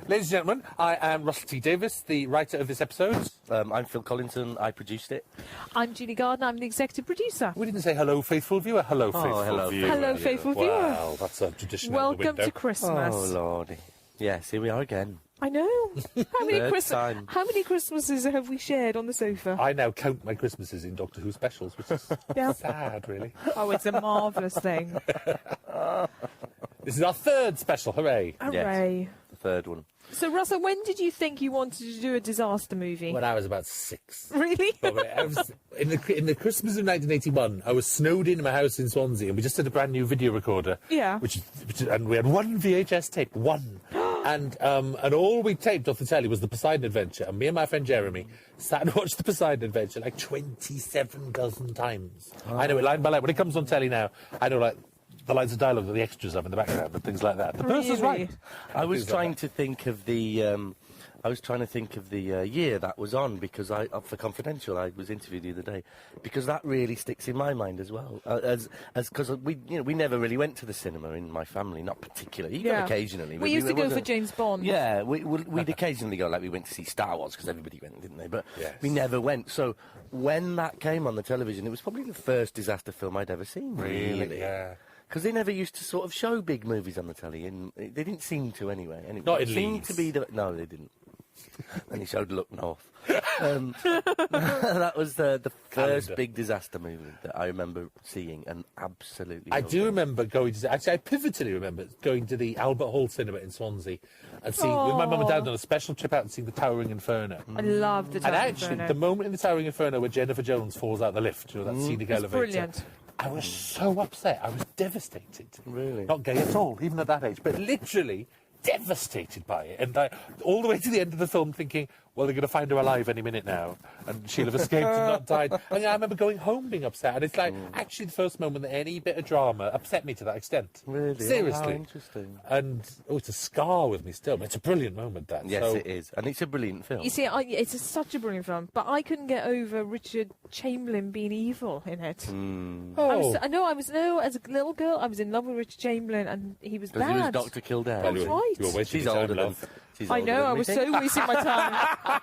Ladies and gentlemen, I am Russell T. Davies, the writer of this episode. I'm Phil Collinson. I produced it. I'm Julie Gardner. I'm the executive producer. We didn't say hello, faithful viewer. Hello, faithful hello, viewer. Hello, faithful viewer. Wow, that's a tradition. Welcome out the to window. Christmas. Oh, Lordy. Yes, here we are again. I know. How many Third Christmas? time. How many Christmases have we shared on the sofa? I now count my Christmases in Doctor Who specials, which is Yeah. sad, really. Oh, it's a marvellous thing. This is our third special. Hooray! Hooray! The third one. So, Russell, when did you think you wanted to do a disaster movie? When I was about 6. Really? I was in the Christmas of 1981. I was snowed in my house in Swansea, and we just had a brand new video recorder. Yeah. And we had one VHS tape, one, and all we taped off the telly was the Poseidon Adventure. And me and my friend Jeremy sat and watched the Poseidon Adventure like 27 dozen times. I know it line by line. When it comes on telly now, I know like the lines of dialogue that the extras have in the background and things like that. The person's Really? right. I was trying to think of the year that was on because for Confidential I was interviewed the other day because that really sticks in my mind as well because we never really went to the cinema in my family, not particularly. Even occasionally. We used to go for wasn't- James Bond. Yeah, we'd occasionally go, like we went to see Star Wars because everybody went, didn't they? But Yes. we never went. So when that came on the television, it was probably the first disaster film I'd ever seen. Really? Yeah. Because they never used to sort of show big movies on the telly, and they didn't seem to anyway. And Not it in seemed Leeds. to be no, they didn't. And he showed Look North. That was the first Calendar. big disaster movie that I remember seeing, and absolutely. I loved do it. remember going to... Actually, I pivotally remember going to the Albert Hall Cinema in Swansea and seeing, with my mum and dad on a special trip out and seeing the Towering Inferno. I love the And Towering actually, Inferno. the moment in the Towering Inferno where Jennifer Jones falls out the lift, you know, that scenic It's elevator. brilliant. I was so upset. I was devastated. Really? Not gay at all, even at that age, but literally devastated by it. And all the way to the end of the film thinking, well, they're going to find her alive any minute now, and she'll have escaped and not died. And I remember going home being upset. And it's like, actually, the first moment that any bit of drama upset me to that extent. Really? Seriously. Oh, how interesting. And, it's a scar with me still. It's a brilliant moment, that. Yes, So, it is, and it's a brilliant film. You see, it's such a brilliant film, but I couldn't get over Richard Chamberlain being evil in it. Oh. As a little girl, I was in love with Richard Chamberlain, and he was Because bad. he was Dr. Kildare. That's right. You're wasting She's your time, older than. love. She's I older know, than I me, was think. so wasting my time.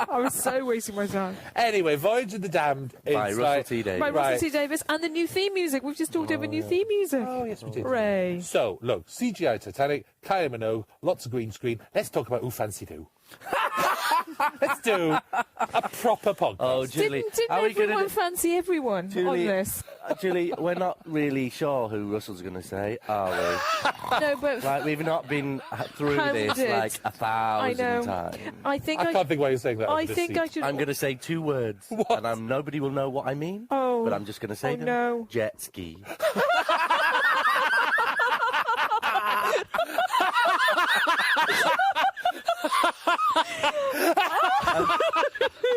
I was so wasting my time. Anyway, Voyage of the Damned. By It's Russell like, T. Davies. By Right. Russell T. Davies, and the new theme music. We've just talked over new theme music. Oh, yes, we did. Hooray. So, look, CGI Titanic, Kylie Minogue, lots of green screen. Let's talk about Who Fancy Do. Let's do a proper podcast. Oh, Julie, Didn't are we everyone gonna fancy everyone on Julie, this? Julie, we're not really sure who Russell's going to say, are we? No, but Like, we've not been through this Handed. like 1,000 know. times. I think I can't think why you're saying that. I over this think seat. I should. I'm going to say 2 words, and nobody will know what I mean. Oh. But I'm just going to say Oh, them. no. Jet ski.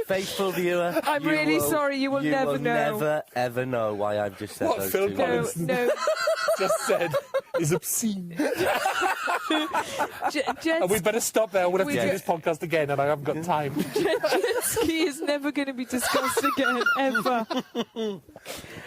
Faithful viewer, I'm really sorry, you will never know. Never ever know why I've just said What those Phil 2 No, words. Collinson no. just said is obscene. Jet And we better stop there. We'll have to We do do- this podcast again, and I haven't got time. jet ski is never going to be discussed again, ever.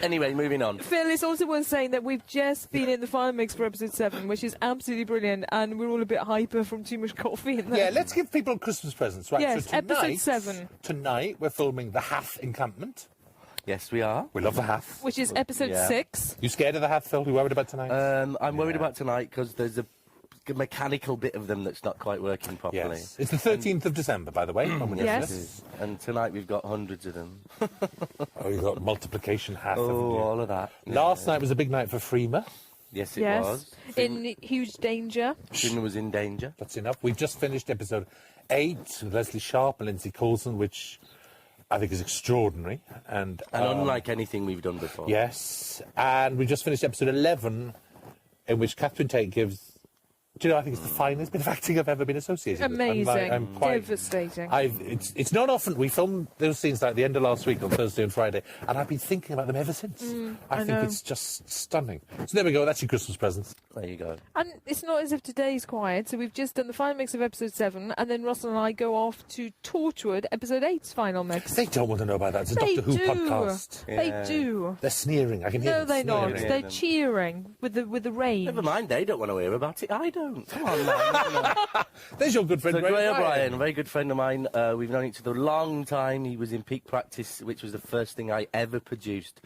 Anyway, moving on. Phil, it's also worth saying that we've just been in the final mix for episode 7, which is absolutely brilliant, and we're all a bit hyper from too much coffee in there. Yeah, let's give people Christmas presents, right? Yes, so tonight, episode 7. Tonight, we're filming the Hath encampment. Yes, we are. We love the Hath. Which is episode Yeah. 6. You scared of the Hath, Phil? You worried about tonight? I'm worried about tonight because there's a mechanical bit of them that's not quite working properly. Yes. It's the 13th of December, by the way. when we Yes. listen to this. And tonight we've got hundreds of them. Oh, you've got multiplication Hath, haven't Oh, you? all of that. Last night was a big night for Freema. Yes, it Yes. was. In huge danger. Freeman was in danger. That's enough. We've just finished episode 8 with Leslie Sharp and Lindsay Coulson, which I think is extraordinary. And unlike anything we've done before. yes. And we just finished episode 11, in which Catherine Tate gives... Do you know, I think it's the finest bit of acting I've ever been associated with. Amazing. I'm quite... Devastating. It's not often we film those scenes like the end of last week on Thursday and Friday, and I've been thinking about them ever since. I think know. it's just stunning. So there we go. That's your Christmas presents. There you go. And it's not as if today's quiet, so we've just done the final mix of episode 7, and then Russell and I go off to Torchwood, episode 8's final mix. They don't want to know about that. It's a They Doctor Who do. podcast. Yeah. They do. They're sneering. I can hear No, them they're not. sneering. They're cheering with the rain. Never mind, they don't want to hear about it either. don't. Come on, man. There's your good friend, So Ray Ray O'Brien. O'Brien, a very good friend of mine. We've known each other a long time. He was in Peak Practice, which was the first thing I ever produced.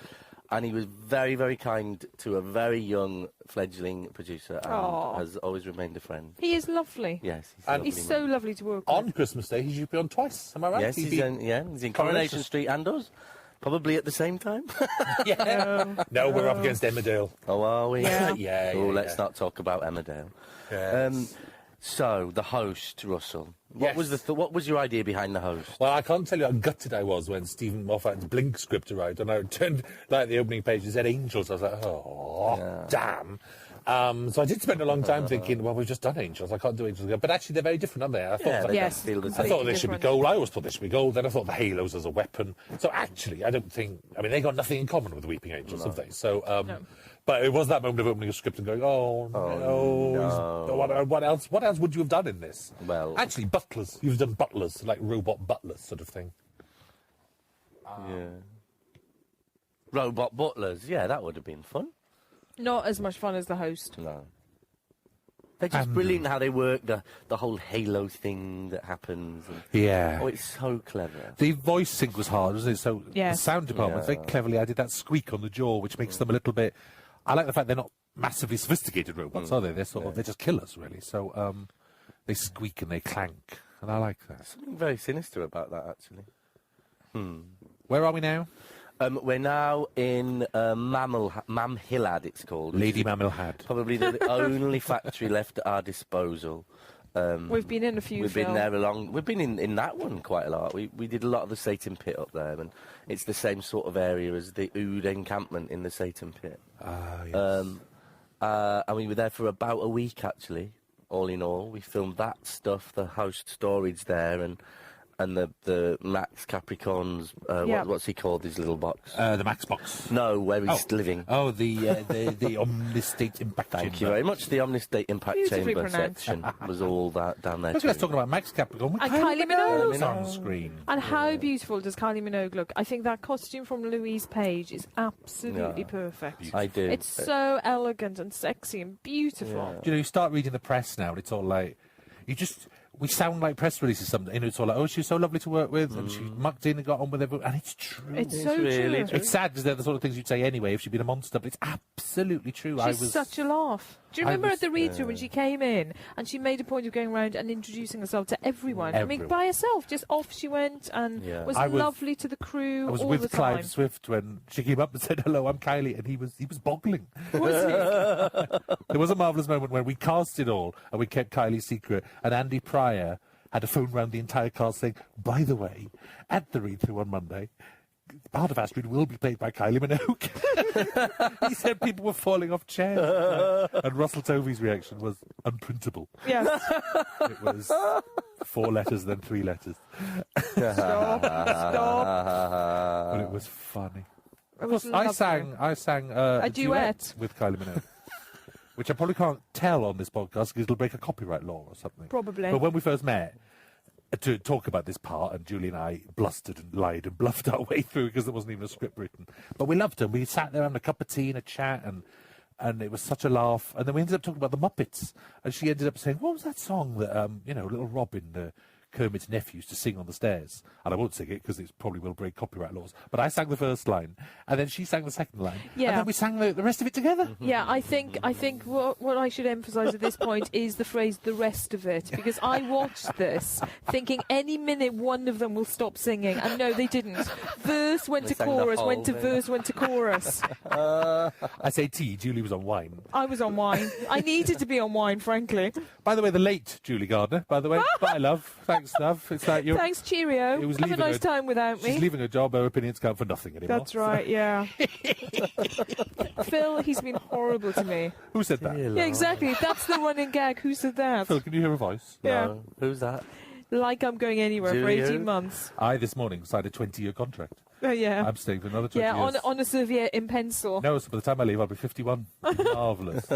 And he was very, very kind to a very young fledgling producer and Aw. has always remained a friend. He is lovely. Yes, he's, a And lovely He's man. so lovely to work On with. Christmas Day, he should be on twice. Am I right? Yes, He'd he's be- in Coronation Street and us. Probably at the same time. No, we're up against Emmerdale. Oh, are we? Yeah. Yeah, Oh, yeah, let's yeah. not talk about Emmerdale. Yes. So, the host, Russell. What Yes. was what was your idea behind the host? Well, I can't tell you how gutted I was when Stephen Moffat's Blink script arrived, and I turned like the opening page, it said Angels. I was like, oh, damn. So I did spend a long time thinking, well, we've just done Angels. I can't do Angels again. But actually, they're very different, aren't they? I thought, Yeah, they Yes. don't feel the I same. thought they should be different. gold. I always thought they should be gold. Then I thought the Halos as a weapon. So actually, I don't think. I mean, they got nothing in common with the Weeping Angels, have they? So, but it was that moment of opening a script and going, oh no. What else? What else would you have done in this? Well- actually, butlers. You've done butlers, like robot butlers, sort of thing. Yeah. Robot butlers. Yeah, that would have been fun. Not as much fun as the host. No. They're just brilliant how they work the whole Halo thing that happens. And, Yeah. oh, it's so clever. The voice sync was hard, wasn't it? So Yes. the sound department very cleverly added that squeak on the jaw, which makes them a little bit. I like the fact they're not massively sophisticated robots, are they? They're sort of they're just killers, really. So they squeak and they clank, and I like that. Something very sinister about that, actually. Where are we now? We're now in Mamhilad, it's called. which Lady is Mamilhad. Probably the only factory left at our disposal. We've been in a few We've films. been there We've been in that one quite a lot. We did a lot of the Satan Pit up there, and it's the same sort of area as the Oud encampment in the Satan Pit. Ah, yes. And we were there for about a week, actually. All in all, we filmed that stuff, the host storage there, and the Max Capricorn's what's he called, his little box? The Max box. No, where he's living. Oh, the Omnistate Impact Thank you Chamber. very much. The Omnistate Impact Beautifully Chamber pronounced. section was all that down there. Let's too. talking about Max Capricorn. And Kylie Minogue. on screen. And how beautiful does Kylie Minogue look? I think that costume from Louise Page is absolutely Yeah. perfect. I do. It's so elegant and sexy and beautiful. You know, you start reading the press now, and it's all like, we sound like press releases. Something, you know, it's all like, oh, she's so lovely to work with, and she mucked in and got on with everyone, and it's true. It's so really true. It's sad because they're the sort of things you'd say anyway if she'd been a monster, but it's absolutely true. She's such a laugh. Do you remember was- at the read-through when she came in and she made a point of going around and introducing herself to everyone? I mean, Everyone. by herself, just off she went and Yeah. was I was- lovely to the crew I was all with the Clive time. Swift when she came up and said, hello, I'm Kylie, and he was boggling. Was he? There was a marvellous moment when we cast it all and we kept Kylie's secret, and Andy Pryor had a phone round the entire cast saying, by the way, at the read-through on Monday, part of Astrid will be played by Kylie Minogue. He said people were falling off chairs. And Russell Tovey's reaction was unprintable. Yes. It was 4 letters, then 3 letters. Stop. But it was funny. It was I lovely. sang a duet. with Kylie Minogue, which I probably can't tell on this podcast because it'll break a copyright law or something. Probably. But when we first met to talk about this part, and Julie and I blustered and lied and bluffed our way through because there wasn't even a script written. But we loved her. We sat there having a cup of tea and a chat, and it was such a laugh. And then we ended up talking about the Muppets, and she ended up saying, "What was that song that little Robin, Kermit's nephew, used to sing on the stairs?" And I won't sing it because it probably will break copyright laws. But I sang the first line, and then she sang the second line, Yeah. and then we sang the rest of it together. Yeah, I think what I should emphasise at this point is the phrase "the rest of it," because I watched this thinking any minute one of them will stop singing, and no, they didn't. Verse went They to sang the chorus, whole went to thing. verse, went to chorus. I say tea. Julie was on wine. I was on wine. I needed to be on wine, frankly. By the way, the late Julie Gardner. By the way, bye, love. Thanks, love. It's like you're. Thanks, cheerio. It was Have a leaving nice her- time without She's me. leaving her job. Her opinions count for nothing anymore. That's right, yeah. Phil, he's been horrible to me. Who said that? Yeah, exactly. That's the running gag. Who said that? Phil, can you hear a voice? Yeah. No. Who's that? Like I'm going anywhere for Do 18 you? months. I, this morning, signed a 20-year contract. Yeah. I'm staying for another 20 Yeah, years. on a serviette in pencil. No, so by the time I leave, I'll be 51. Marvellous.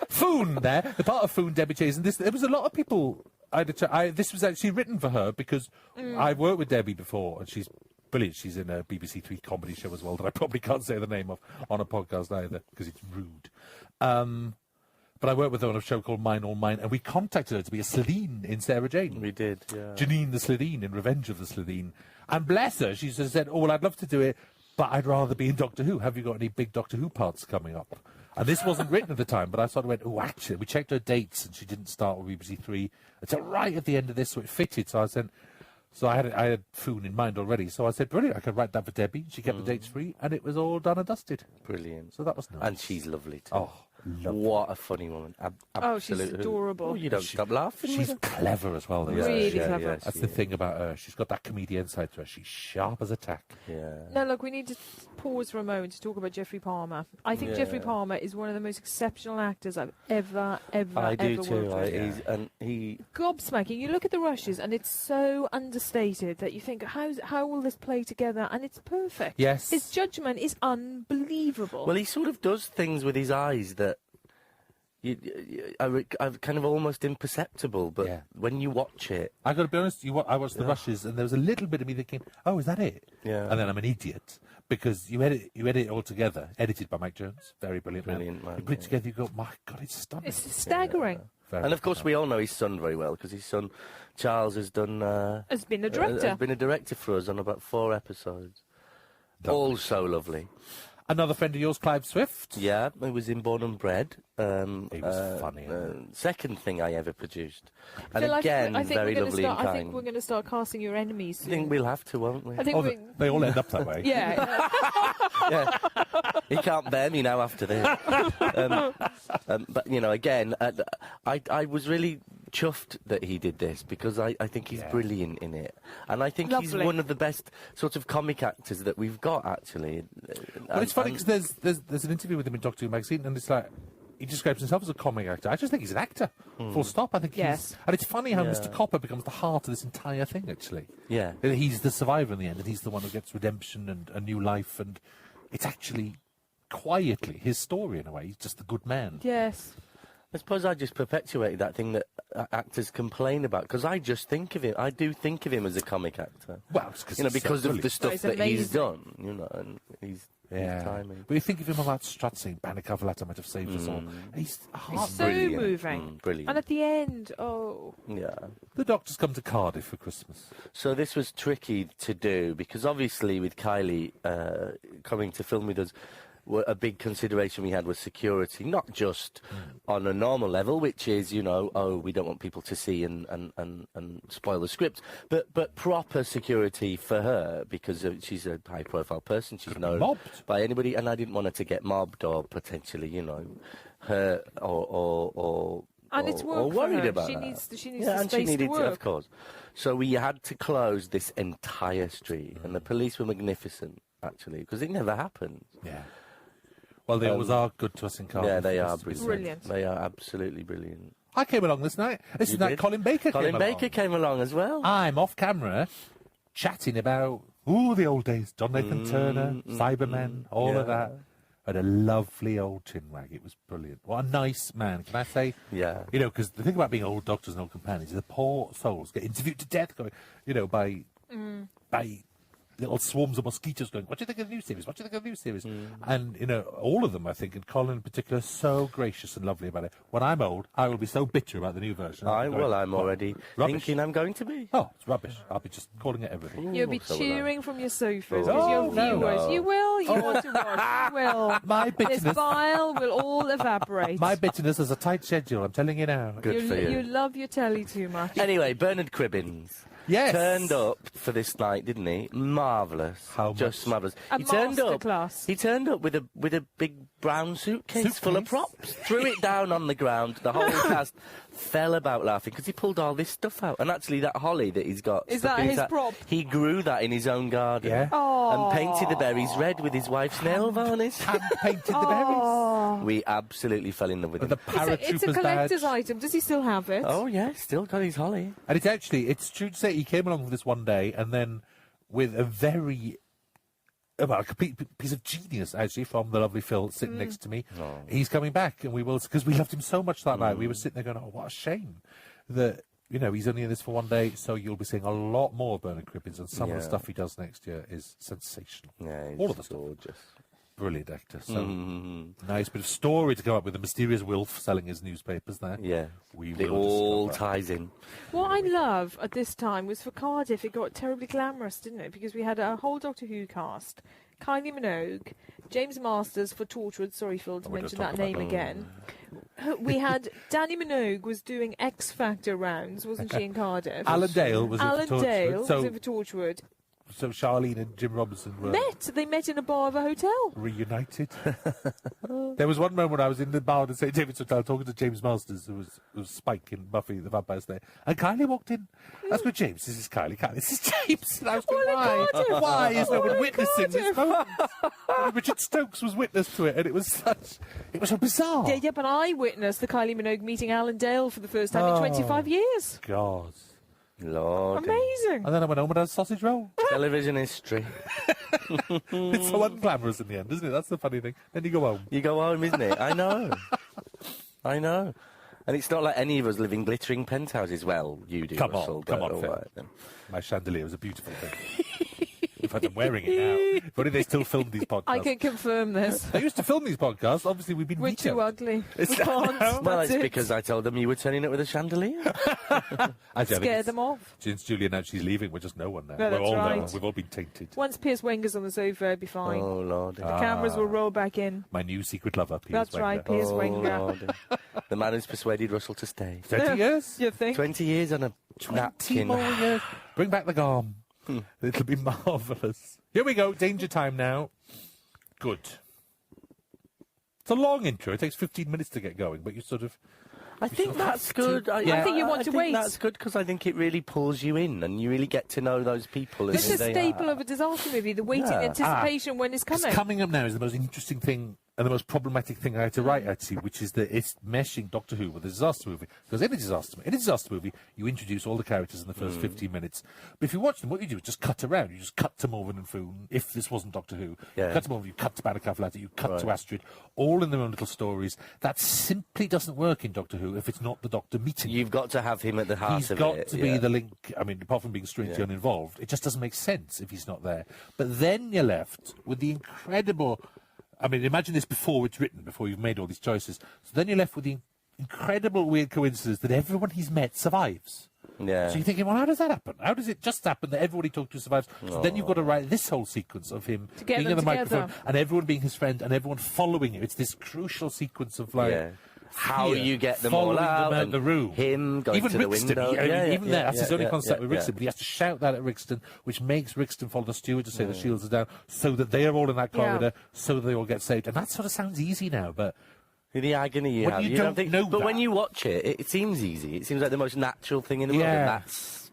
Foon there. The part of Foon, Debbie Chase, and there was a lot of people. This was actually written for her because I've worked with Debbie before, and she's brilliant. She's in a BBC Three comedy show as well that I probably can't say the name of on a podcast either because it's rude. But I worked with her on a show called Mine All Mine, and we contacted her to be a Slitheen in Sarah Jane. We did, yeah. Janine the Slitheen in Revenge of the Slitheen. And bless her, she just said, oh, well, I'd love to do it, but I'd rather be in Doctor Who. Have you got any big Doctor Who parts coming up? And this wasn't written at the time, but I sort of went, oh, actually, we checked her dates, and she didn't start with BBC Three until right at the end of this, so it fitted. So I said, so I had Foon in mind already. So I said, brilliant, I can write that for Debbie. She kept the dates free, and it was all done and dusted. Brilliant. So that was nice. And she's lovely too. Oh, lovely. What a funny woman. she's adorable. Oh, you don't stop laughing. She's clever as well, though. Yeah. isn't she? Really clever. That's the thing about her. She's got that comedian side to her. She's sharp as a tack. Yeah. Now, look, we need to pause for a moment to talk about Jeffrey Palmer. I think Jeffrey Palmer is one of the most exceptional actors I've ever I do worked too. with. He Gobsmacking. You look at the rushes, and it's so understated that you think, how will this play together? And it's perfect. Yes. His judgment is unbelievable. Well, he sort of does things with his eyes that are kind of almost imperceptible, but when you watch it... I got to be honest, I watched the rushes, and there was a little bit of me thinking, oh, is that it? Yeah. And then I'm an idiot, because you edit it all together, edited by Mike Jones, very brilliant man. You put it together, you go, my God, it's stunning. It's staggering. And of course, we all know his son very well, because his son, Charles, has been a director. Has been a director for us on about 4 episodes. Lovely. All so lovely. Another friend of yours, Clive Swift. Yeah, he was in Born and Bred. He was funny. Second thing I ever produced. And Phil, again, I think very lovely and kind. I think we're going to start casting your enemies I soon. think we'll have to, won't we? I think They all end up that way. Yeah. Yeah. He can't bear me now after this. But, you know, again, I was really chuffed that he did this, because I think he's brilliant in it. And I think he's one of the best sort of comic actors that we've got, actually. But it's funny, because there's an interview with him in Doctor Who magazine, and it's like, he describes himself as a comic actor. I just think he's an actor, full stop. I think he's... And it's funny how Mr. Copper becomes the heart of this entire thing, actually. Yeah. He's the survivor in the end, and he's the one who gets redemption and a new life, and it's actually quietly his story in a way. He's just the good man. Yes. I suppose I just perpetuate that thing that actors complain about, because I just think of him. I do think of him as a comic actor. Well, it's because of the stuff he's that he's amazing. done, you know, and he's timing. But you think of him about Strutsing, Bannicoverlatter might have saved us all. He's It's so Brilliant. moving. Brilliant. And at the end, Yeah. The Doctor's come to Cardiff for Christmas. So this was tricky to do, because obviously with Kylie coming to film with us, a big consideration we had was security, not just on a normal level, which is, you know, we don't want people to see and spoil the script, but proper security for her, because she's a high-profile person. She's known mobbed by anybody, and I didn't want her to get mobbed or potentially, you know, hurt or and it's work or worried for her. about She that. needs the and space she needed to work. of course. So we had to close this entire street, and the police were magnificent, actually, because it never happened. Yeah. Well, they always are good to us in Cardiff. Yeah, they are It's brilliant. They are absolutely brilliant. I came along this night. This is night Colin Baker came along. Colin Baker came along as well. I'm off camera chatting about, the old days. John Nathan Turner, Cybermen, all of that. Had a lovely old tinwag. It was brilliant. What a nice man, can I say? Yeah. You know, because the thing about being old doctors and old companions is the poor souls get interviewed to death, going, you know, by little swarms of mosquitoes going, what do you think of the new series? What do you think of the new series? And, you know, all of them, I think, and Colin in particular, so gracious and lovely about it. When I'm old, I will be so bitter about the new version. I'm already thinking I'm going to be. Oh, it's rubbish. I'll be just calling it everything. You'll be cheering from your sofas Oh, because your no. viewers. You will. You want to watch. You will. My This bitterness, bile will all evaporate. my bitterness has a tight schedule, I'm telling you now. Good for you. You love your telly too much. Anyway, Bernard Cribbins. Yes. Turned up for this night, didn't he? Marvellous. How Just much? marvellous. A He turned up. masterclass. He turned up with a big brown suitcase full of props. Threw it down on the ground. The whole cast fell about laughing because he pulled all this stuff out. And actually, that holly that he's got. Is stuck that in his prop? He grew that in his own garden. Yeah. And painted the berries red with his wife's nail varnish. Hand painted the berries. We absolutely fell in love with With him. the paratrooper's It's a collector's badge. item. Does he still have it? Oh, yeah, still got his holly. And it's true to say he came along with this one day and then with a very, a complete piece of genius, actually, from the lovely Phil sitting next to me. Oh. He's coming back and we will, because we loved him so much that night. We were sitting there going, what a shame that, you know, he's only in this for one day, so you'll be seeing a lot more of Bernard Cribbins, and some of the stuff he does next year is sensational. Yeah, All of the stuff. gorgeous. brilliant actor. So nice bit of story to come up with. The mysterious Wilf selling his newspapers there. Yeah. We It will all discover. ties in. What I love at this time was for Cardiff, it got terribly glamorous, didn't it? Because we had a whole Doctor Who cast. Kylie Minogue, James Masters for Torchwood. Sorry, Phil, to we're mention just that talking name about- again. We had Danny Minogue was doing X Factor rounds, wasn't she, in Cardiff? Alan Dale was Alan in for Torchwood. Dale So, was in for Torchwood. so Charlene and Jim Robinson were They met in a bar of a hotel. reunited. There was one moment I was in the bar at St David's Hotel talking to James Masters, who was Spike in Buffy the Vampire Slayer, and Kylie walked in. I was going, James, this is Kylie. Kylie, this is James. And I was going, why is no one witnessing this moment? And Richard Stokes was witness to it, and it was so bizarre. Yeah, but I witnessed the Kylie Minogue meeting Alan Dale for the first time in 25 years. God. Lord. Amazing. And then I went home and had a sausage roll. Television history. It's so unglamorous in the end, isn't it? That's the funny thing. Then you go home. You go home, isn't it? I know. I know. And it's not like any of us live in glittering penthouses. Well, you do, Come on, Russell. come but on, all Phil. right, then. My chandelier was a beautiful thing. In fact, I'm wearing it now. If only they still film these podcasts. I can confirm this. They used to film these podcasts. Obviously, we've been We're vetoed. too ugly. It's- We can't. Well, That's it's it. because I told them you were turning it with a chandelier. Actually, I think Scare it's- them off. Since Julia announced she's leaving, we're just no one now. No, we're that's all no right. one. We've all been tainted. Once Piers Wenger's on the sofa, it'll be fine. Oh, Lord. The cameras will roll back in. My new secret lover, Piers That's right, Wenger. Piers Wenger. Lord. The man who's persuaded Russell to stay. 20 years? You think? 20 years on a 20 napkin. more years. Bring back the garm. It'll be marvellous. Here we go. Danger time now. Good. It's a long intro. It takes 15 minutes to get going, but you sort of... I think that's good. I think you want to wait. That's good because I think it really pulls you in and you really get to know those people. This and is who a they staple are. of a disaster movie, the waiting Yeah. anticipation when it's Because coming. coming up now is the most interesting thing and the most problematic thing I had to write, actually, which is that it's meshing Doctor Who with a disaster movie. Because in a disaster movie, you introduce all the characters in the first 15 minutes. But if you watch them, what you do is just cut around. You just cut to Morven and Foon, if this wasn't Doctor Who. Yeah. You cut to Morven, you cut to Bannercaf, you cut to Right. Astrid, all in their own little stories. That simply doesn't work in Doctor Who if it's not the Doctor meeting. You've got to have him at the heart He's of got it. to be yeah. the link. I mean, apart from being strangely Yeah. uninvolved, it just doesn't make sense if he's not there. But then you're left with the incredible. I mean, imagine this before it's written, before you've made all these choices. So then you're left with the incredible weird coincidence that everyone he's met survives. Yeah. So you're thinking, well, how does that happen? How does it just happen that everybody he talked to survives? So then you've got to write this whole sequence of him get being them in the together. microphone and everyone being his friend and everyone following him. It's this crucial sequence of like. Yeah. How fear, you get them following all out, them and the room. him going Even to the Rixton, window. even there, that's his only contact with yeah. Rixton, but he has to shout that at Rixton, which makes Rixton follow the steward to say the shields are down, so that they are all in that Yeah. corridor, so that they all get saved. And that sort of sounds easy now, but The agony you When have. you You don't think, know but when that. you watch it, it seems easy. It seems like the most natural thing in the world. Yeah. And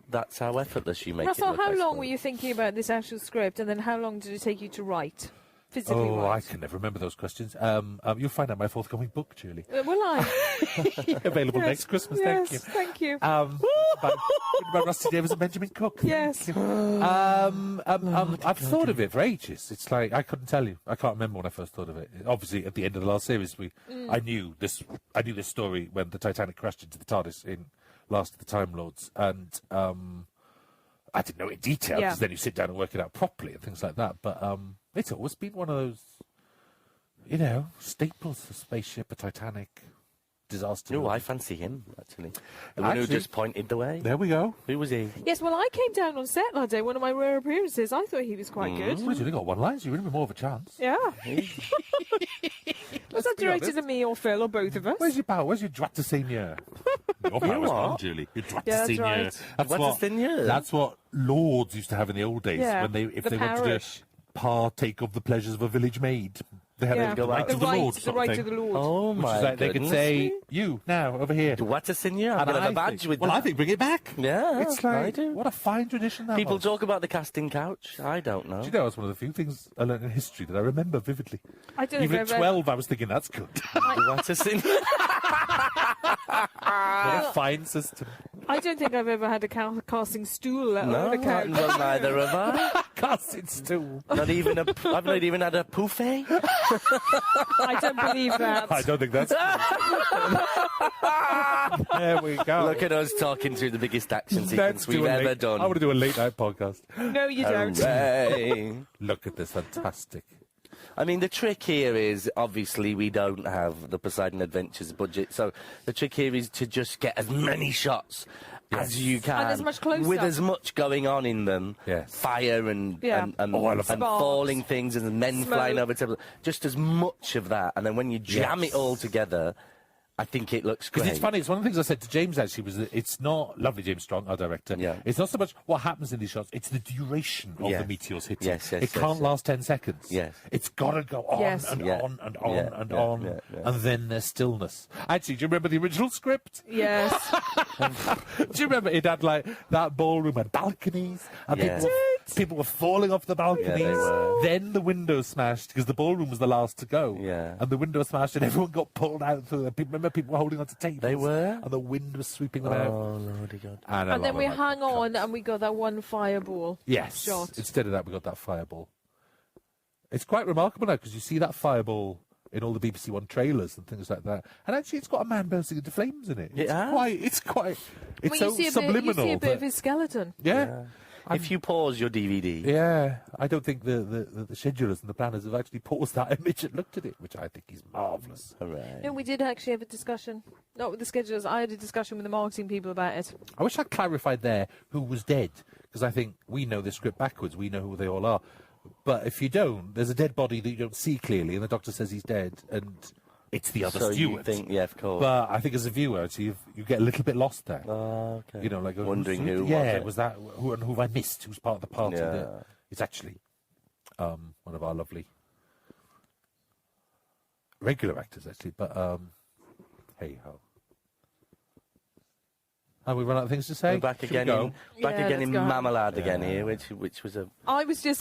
that's how effortless you make Russell, it look, how I long suppose. were you thinking about this actual script, and then how long did it take you to write? Physically oh, I write? can never remember those questions. You'll find out my forthcoming book, Julie. Will I? Available Yes. next Christmas, Yes, thank you. thank you. By Rusty Davies and Benjamin Cook. Yes. I've thought of it for ages. It's like I couldn't tell you. I can't remember when I first thought of it. Obviously, at the end of the last series, I knew this story when the Titanic crashed into the TARDIS in Last of the Time Lords, and I didn't know it in detail because Yeah. then you sit down and work it out properly and things like that. But it's always been one of those, staples: a spaceship, a Titanic, disaster. No, movie. I fancy him, actually. The one who Actually- just pointed the way. There we go. Who was he? Yes, well, I came down on set that day, one of my rare appearances. I thought he was quite good. Well, he's only got one line, so you're in more of a chance. Yeah. Was that be directed honest. at me or Phil or both of us? Where's your power? Where's your droit de seigneur? Your power was what? gone, Julie. Your droit Yeah, de that's seigneur. right. Droit de seigneur? That's what lords used to have in the old days Yeah, when if the they wanted parish. to partake of the pleasures of a village maid. They had Yeah. the right The of the lord, the sort right of to thing. the Lord. Oh, Which my is like they could goodness. say, you, now, over here. What a seigneur. I'm And going to have a I badge think- with well, that. I think bring it back. Yeah, It's I like, do. what a fine tradition that People was. talk about the casting couch. I don't know. Do you know, that's one of the few things I learned in history that I remember vividly. I don't Even think at I've 12, I was thinking, that's good. What a seigneur. What a fine system. I don't think I've ever had a casting stool, let No, alone a couch. well, neither have I. Casting stool. I've not even had a buffet. I don't believe that. I don't think that's There we go. Look at us talking through the biggest action Let's sequence do we've a ever late- done. I want to do a late night podcast. No, you don't. Hooray. Look at this, fantastic. I mean, the trick here is, obviously, we don't have the Poseidon Adventures budget, so the trick here is to just get as many shots as you can. And as much close-up. With as much going on in them. Yes. Fire and Sparks. falling things and men Smoke. flying over tables. Just as much of that. And then when you jam Yes. it all together, I think it looks great. Because it's funny, it's one of the things I said to James, actually, was that it's not, lovely James Strong, our director, it's not so much what happens in these shots, it's the duration of the meteors hitting. It can't last 10 seconds. It's got to go on and on and on and on, and then there's stillness. Actually, do you remember the original script? Yes. Do you remember it had, like, that ballroom had balconies, and people were falling off the balconies. Yeah, they were. Then the windows smashed, because the ballroom was the last to go. And the window smashed, and everyone got pulled out through the remember people were holding onto tables. They were? And the wind was sweeping them out. Oh, Lordy God. And then we hang on and we got that one fireball shot. Instead of that, we got that fireball. It's quite remarkable now, because you see that fireball in all the BBC One trailers and things like that. And actually, it's got a man bursting into flames in it. It's quite Well, so subliminal. You see a bit of his skeleton. If you pause your DVD. Yeah, I don't think the schedulers and the planners have actually paused that image and looked at it, which I think is marvellous. Hooray. No, we did actually have a discussion. Not with the schedulers. I had a discussion with the marketing people about it. I wish I'd clarified there who was dead, because I think we know the script backwards. We know who they all are. But if you don't, there's a dead body that you don't see clearly, and the doctor says he's dead, and it's the other so steward. You think, yeah, of course. But I think as a viewer, actually, you get a little bit lost there. Oh, okay. You know, like wondering who. Was that who and who I missed? Who's part of the party? It's actually one of our lovely regular actors, actually. But hey ho. And we run out of things to say. We're back Should again we go? in Marmalade again here, which was a. I was just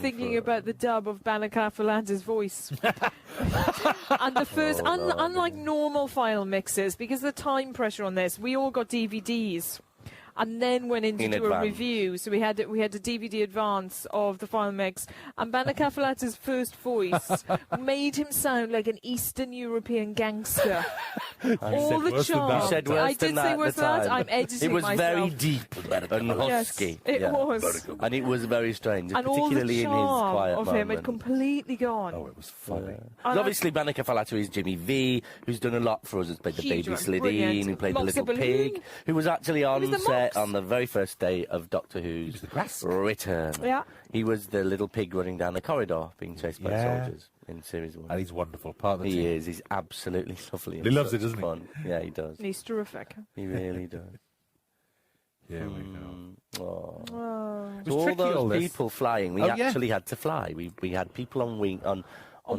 thinking about the dub of Banneker Philander's voice. And the first, unlike normal file mixes, because the time pressure on this, we all got DVDs. And then went in to do a review, so we had a DVD advance of the final mix. And Banneker Philander's first voice made him sound like an Eastern European gangster. All the charm. You said worse I did say worse than that. I'm editing myself. It was very deep and husky. Yes, it was. And it was very strange, And particularly all the charm in his quiet of moment. him had completely gone. Oh, it was funny. Obviously, Banneker Philander is Jimmy V, who's done a lot for us. Has played the Huge baby one, Slidine, brilliant. who played Moxie the little Balloon. pig, who was actually on was the set Mox. on the very first day of Doctor Who's return. Yeah. He was the little pig running down the corridor being chased by soldiers in Series 1. And he's wonderful. Part of the team. He is. He's absolutely lovely. He loves it, doesn't he? Fun. Yeah, he does. He's terrific. He really does. Here we go. Oh. Oh. It was All tricky, all those this. people flying, we actually had to fly. We had people on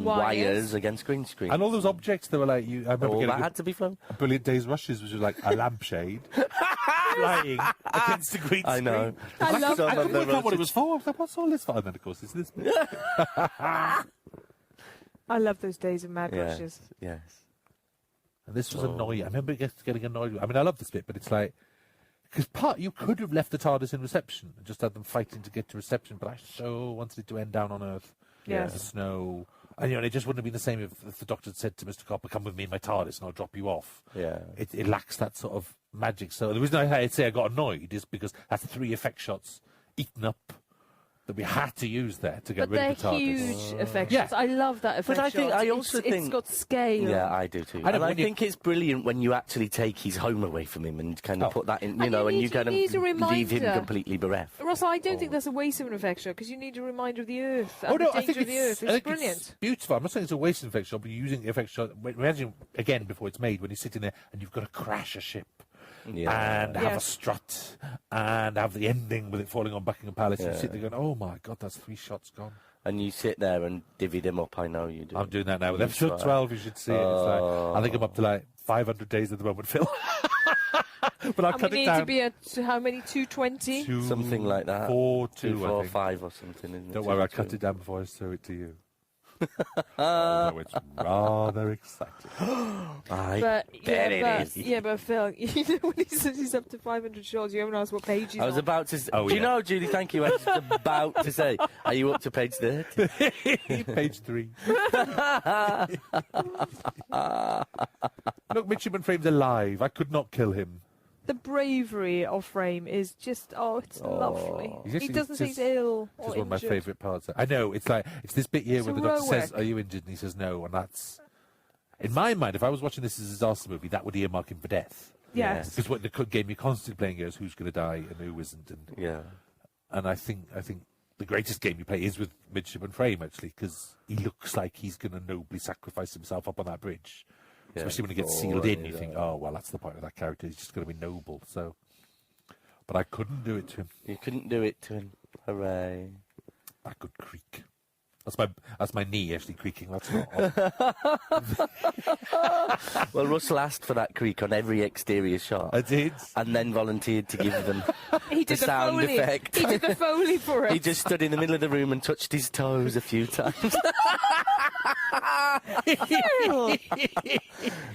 wires against green screen. And all those objects that were like, I remember all getting that had to be flown. a Brilliant Days Rushes, which was like a lampshade flying against the green screen. I know. I love I couldn't work out what it was for. I was like, what's all this for? And then, of course, it's this bit. I love those days of Mad Rushes. Yes. And this was annoying. I remember getting annoyed. I mean, I love this bit, but it's like, because you could have left the TARDIS in reception and just had them fighting to get to reception, but I so wanted it to end down on Earth. Yes. The snow. And, it just wouldn't have been the same if the doctor had said to Mr. Copper, come with me in my TARDIS and I'll drop you off. Yeah. It lacks that sort of magic. So the reason I'd say I got annoyed is because that's 3 effect shots eaten up that we had to use there to get rid of the But they're TARDIS. huge effect shots. I love that effect But I think shot. think it's got scale. Yeah, I do too. And I think it's brilliant when you actually take his home away from him and kind of put that in, and you kind of leave him completely bereft. Russell, I don't think that's a waste of an effect shot because you need a reminder of the Earth. And I think of the Earth. It's brilliant. It's beautiful. I'm not saying it's a waste of effect shot, but you're using the effect shot. Imagine again before it's made when you're sitting there and you've got to crash a ship. And have a strut and have the ending with it falling on Buckingham Palace. And you sit there going, oh my God, that's 3 shots gone. And you sit there and divvy them up, I know you do. I'm doing that now with episode 12, you should see it. It's like, I think I'm up to like 500 days at the moment, Phil. But I'll cut it down. We need to be at how many? 220? Something like that. 4, 2, 4, 5 or something, isn't it? Don't worry, I'll cut it down before I show it to you. Although it's rather exciting. But Phil, when he says he's up to 500 shots, you haven't asked what page he's on. I was about to say, do you know, Julie, thank you, I was about to say, are you up to page 30? Page 3. Look, Midshipman Frame's alive. I could not kill him. The bravery of Frame is just, it's lovely. He doesn't say he's ill or It's one of my injured. favourite parts. I know, it's this bit here It's where the doctor says, heroic. "Are you injured?" and he says no, and that's, in my mind, if I was watching this as a disaster movie, that would earmark him for death. Yes. Because what the game you're constantly playing is who's going to die and who isn't, and I think the greatest game you play is with Midshipman Frame, actually, because he looks like he's going to nobly sacrifice himself up on that bridge. Yeah, Especially when he gets sealed in, you think, oh, well, that's the point of that character. He's just going to be noble. So, but I couldn't do it to him. You couldn't do it to him. Hooray. I could creak. That's my knee actually creaking. That's not. Well, Russell asked for that creak on every exterior shot. I did. And then volunteered to give them He did the sound Foley. effect. He did the Foley for it. He just stood in the middle of the room and touched his toes a few times.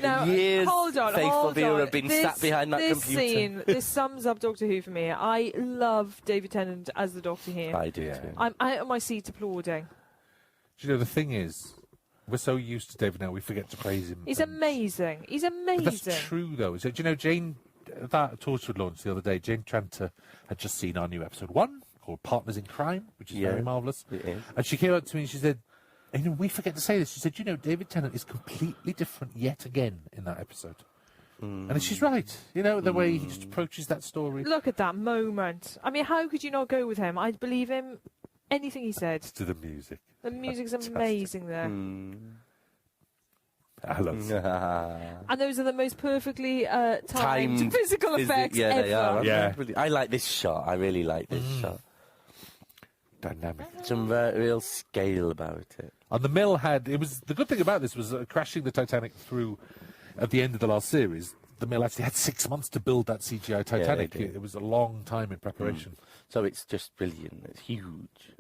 Now, Years hold on, faithful hold viewer on. have been sat behind that this computer. Scene, this sums up Doctor Who for me. I love David Tennant as the Doctor here. I do Yeah. too. I'm out of my seat applauding. Do you know, the thing is, we're so used to David now, we forget to praise him. He's and- amazing. He's But amazing. that's true, though. So, do you know, Jane, that Torchwood launched the other day, Jane Tranter had just seen our new episode 1 called Partners in Crime, which is very marvellous. It is. And she came up to me and she said, and we forget to say this, she said, you know, David Tennant is completely different yet again in that episode. And she's right. You know, the way he just approaches that story. Look at that moment. I mean, how could you not go with him? I'd believe him anything he said. To the music. The music's Fantastic. amazing there. I love it. And those are the most perfectly timed Timed physical effects yeah, ever. they are. aren't Yeah. they? I like this shot. I really like this shot. Dynamic. Some real scale about it. And the mill the good thing about this was crashing the Titanic through at the end of the last series. The mill actually had 6 months to build that CGI Titanic. they did. It was a long time in preparation. So it's just brilliant. It's huge.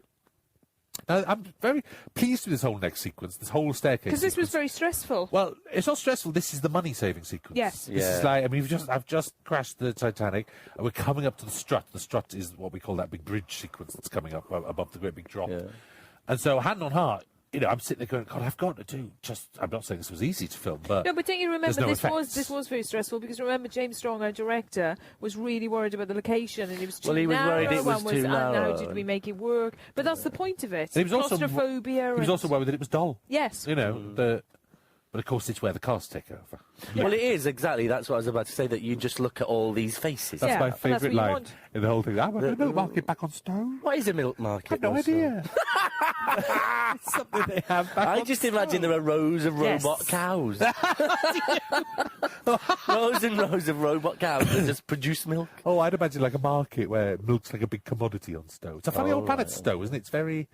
Now, I'm very pleased with this whole next sequence, this whole staircase. Because this was sequence. very stressful. Well, it's not stressful. This is the money-saving sequence. Yes. This is Yeah. like, I mean, I've just crashed the Titanic, and we're coming up to the strut. The strut is what we call that big bridge sequence that's coming up above the great big drop. Yeah. And so, hand on heart, you know, I'm sitting there going, God, I've got to do just. I'm not saying this was easy to film, but No, but don't you remember there's no this effects. was very stressful because remember James Strong, our director, was really worried about the location and it was too Well, he was narrow. worried it was and too and how narrow. did we make it work? But that's the point of it. And he was also claustrophobia. He was and- also worried that it was dull. yes. You know, but of course it's where the cars take over. Well, it is, exactly. That's what I was about to say, that you just look at all these faces. That's Yeah, my and that's favourite what you line want. in the whole thing. I'm a milk market back on Stowe. What is a milk market? I've no also? idea. It's something they have back I on just Stowe. imagine there are rows of Yes. robot cows. Rows and rows of robot cows that just produce milk. Oh, I'd imagine like a market where milk's like a big commodity on Stowe. It's a funny old planet, Stowe, isn't it? It's very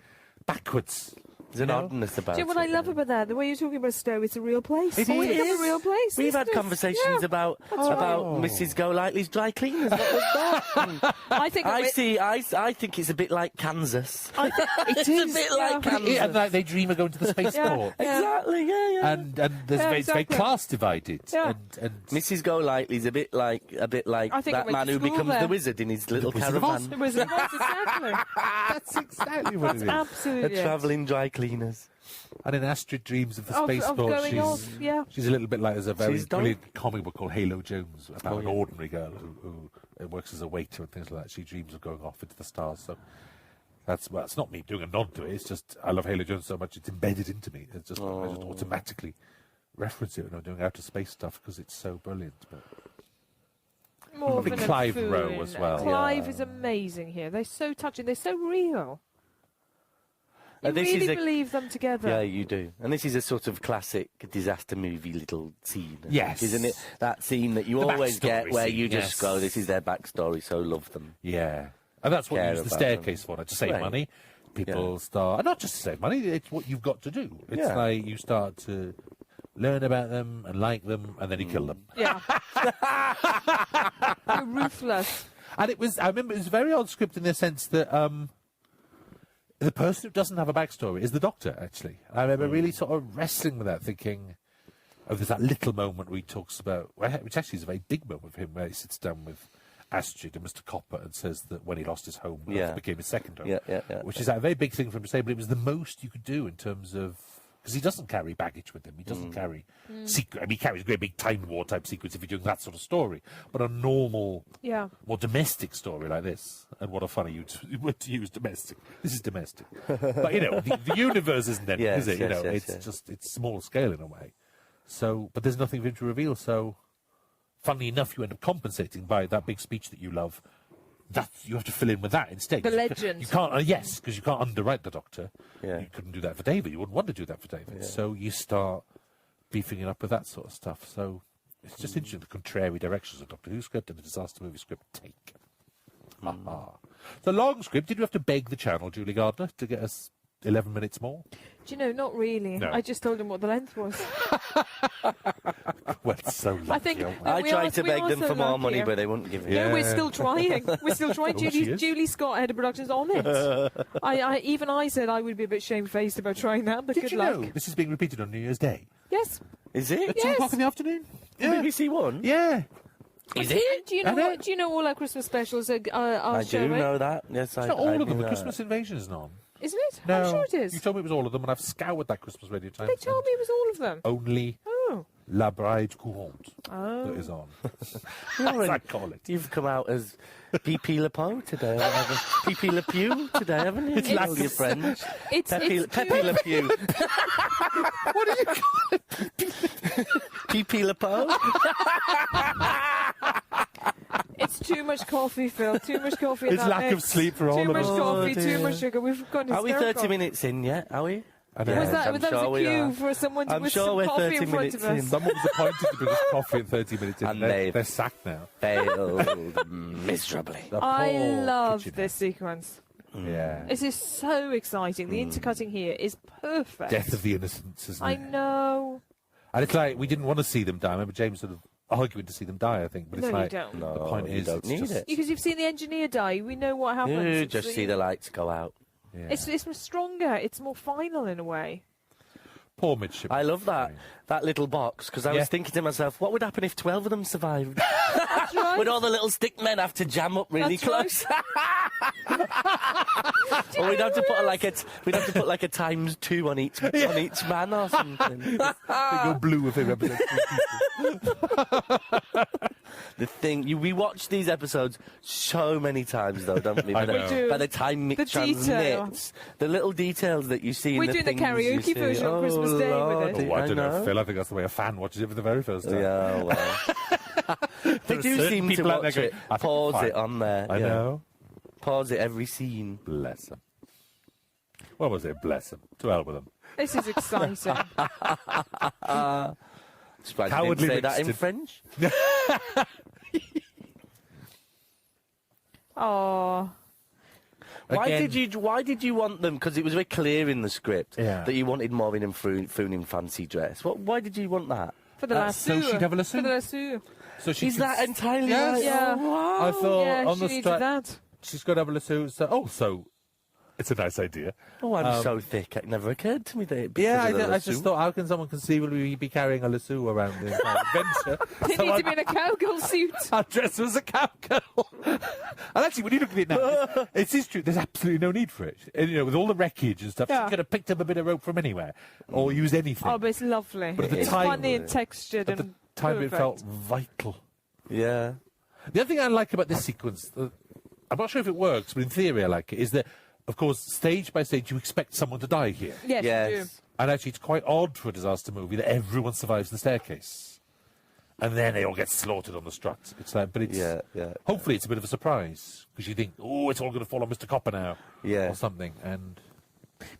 backwards. There's an You know? oddness about Do you know what it. I love about that? The way you're talking about Stowe, it's a real place. It It's is. a real place. We've had isn't it? conversations Yeah. about Mrs. Golightly's dry cleaners. What was that? I think I think it's a bit like Kansas. It It's a bit like Kansas. Yeah, and like they dream of going to the spaceport. Exactly, yeah. And there's Yeah, very, it's very exactly. class divided. Yeah. Mrs. Golightly's a bit like I think I that went man to who school becomes there. the wizard in his little Wizard of Oz. It caravan. was exactly. That's exactly what That's it is. absolutely The it. travelling dry cleaners. And in Astrid dreams of the Of spaceport, going off, yeah. she's a little bit like there's a very She's dark. brilliant comic book called Halo Jones about Oh, an yeah. ordinary girl who works as a waiter and things like that. She dreams of going off into the stars. So that's it's not me doing a nod to it. It's just I love Halo Jones so much it's embedded into me. It's just I just automatically reference it when I'm doing outer space stuff because it's so brilliant. But Morgan and Clive Foon. Rowe as well. Clive Yeah. is amazing here. They're so touching. They're so real. You This is really a- believe them together. Yeah, you do. And this is a sort of classic disaster movie little scene. I think, Yes. Isn't it? That scene that you The always get backstory where scene, you just yes. go, this is their backstory, so love them. yeah, and that's what you Care use the about staircase for. To save Right. money. People start, and not just to save money. It's what you've got to do. It's Yeah. like you start to learn about them and like them, and then you kill them. Yeah. You're ruthless. And I remember it was a very odd script in the sense that the person who doesn't have a backstory is the Doctor, actually. I remember really sort of wrestling with that, thinking, there's that little moment where he talks about, which actually is a very big moment for him, where he sits down with Astrid and Mr. Copper and says that when he lost his home, Yeah. it became his second home. Yeah. Which is a very big thing for him to say, but it was the most you could do in terms of Because he doesn't carry baggage with him. He doesn't carry secret. I mean, he carries a great big Time War type secrets if you're doing that sort of story. But a normal, more domestic story like this, and what a funny word to use, domestic. This is domestic. But, you know, the universe isn't anything, is it? It's small scale in a way. So, but there's nothing for him to reveal. So, funnily enough, you end up compensating by that big speech that you love. That you have to fill in with that instead. The legend. You can't, yes, because you can't underwrite the Doctor. Yeah. You couldn't do that for David. You wouldn't want to do that for David. Yeah. So you start beefing it up with that sort of stuff. So it's just interesting the contrary directions of Doctor Who script and the disaster movie script take. The long script, did you have to beg the channel, Julie Gardner, to get us 11 minutes more? Do you know, not really. No. I just told him what the length was. Well, it's so lucky, I think aren't we? I tried to we beg are them so for more lucky. money, but they wouldn't give it. Yeah. No, we're still trying. We're still trying. Oh, she is? Julie Scott, head of productions, on it. I said I would be a bit shamefaced about trying that, but Did good you luck. know this is being repeated on New Year's Day? Yes. Is it? At 2 o'clock in the afternoon? BBC One? Yeah. Is it? Do you know what? Do you know all our Christmas specials are I showing? do know that. Yes, It's not all of them. The Christmas Invasion isn't on. Isn't it? No. I'm sure it is. You told me it was all of them, and I've scoured that Christmas Radio Times. They told me it was all of them. Only Oh. La Bride Courante that is on. As I call it. You've come out as PP Le Pew today, PP Le Pew today, haven't you? It's All like- your friends. It's Pepe Le Pew. What did you call it? PP Le Pew. It's too much coffee, Phil. Too much coffee. in It's that lack of mix. sleep for all Too of much us. coffee, Oh, too dear. much sugar. We've gone Are we hysterical. 30 minutes in yet? Are we? I know. Was that I'm was sure we a are. cue for someone I'm with sure some we're coffee 30 in front of minutes us? in. Someone was appointed to bring us coffee in 30 minutes in, And they're sacked now. Failed miserably. The I poor love kitchen. this sequence. Yeah. This is so exciting. The intercutting here is perfect. Death of the innocents, isn't I it? know. And it's like, we didn't want to see them die. I remember James sort of arguing to see them die, I think. But it's No, you like, don't. No, the point you is, don't it's need just, it. Because you've seen the engineer die. We know what happens. You It's just see the lights go out. Yeah. It's stronger. It's more final in a way. Poor midshipman. I love that little box, because I Yeah. was thinking to myself, what would happen if 12 of them survived? That's right. Would all the little stick men have to jam up really That's close? Or we'd have to put like a times 2 on each man or something. Go blue if it represents The thing we watch these episodes so many times though, don't we? I know. We do. By the time The it transmits, the little details that you see. We're in the doing the things you karaoke see. version on Oh, Christmas Day with it. Lordy, Oh, I don't know, know. Phil. I think that's the way a fan watches it for the very first time. Yeah, well. They There are do certain seem to people out there watch going, it, "I think pause it's it fine." on there. I yeah. know. Pause it every scene. Bless them. What was it? Bless them. To hell with them. This is exciting. Surprised you Cowardly didn't say that in Brixton. French. Oh, Why Again- did you want them? Because it was very clear in the script Yeah. that you wanted Maureen and Foon in fancy dress. Why did you want that? for the last so she'd have a lasso? For the lasso. So she Is could- that entirely Yes. right? Yeah. Oh, wow. I thought Yeah, on she the needed strap, that. she's got to have a lasso. So it's a nice idea. Oh, I'm so thick. It never occurred to me that it'd be Yeah, because of the I just lasso. thought, how can someone conceivably be carrying a lasso around the entire adventure? They So need to be in a cowgirl suit. Our dress was a cowgirl. And actually, when you look at it now, it is true. There's absolutely no need for it. And, you know, with all the wreckage and stuff, Yeah. she could have picked up a bit of rope from anywhere or used anything. Oh, but it's lovely. But at the it's time- funny and textured At the and time, perfect. it felt vital. Yeah. The other thing I like about this sequence, I'm not sure if it works, but in theory I like it, is that, of course, stage by stage, you expect someone to die here. Yes, you do. Yes. And actually, it's quite odd for a disaster movie that everyone survives the staircase. And then they all get slaughtered on the strut. It's like, but it's... Yeah. Hopefully it's a bit of a surprise, because you think, oh, it's all going to fall on Mr. Copper now. Yeah. Or something, and...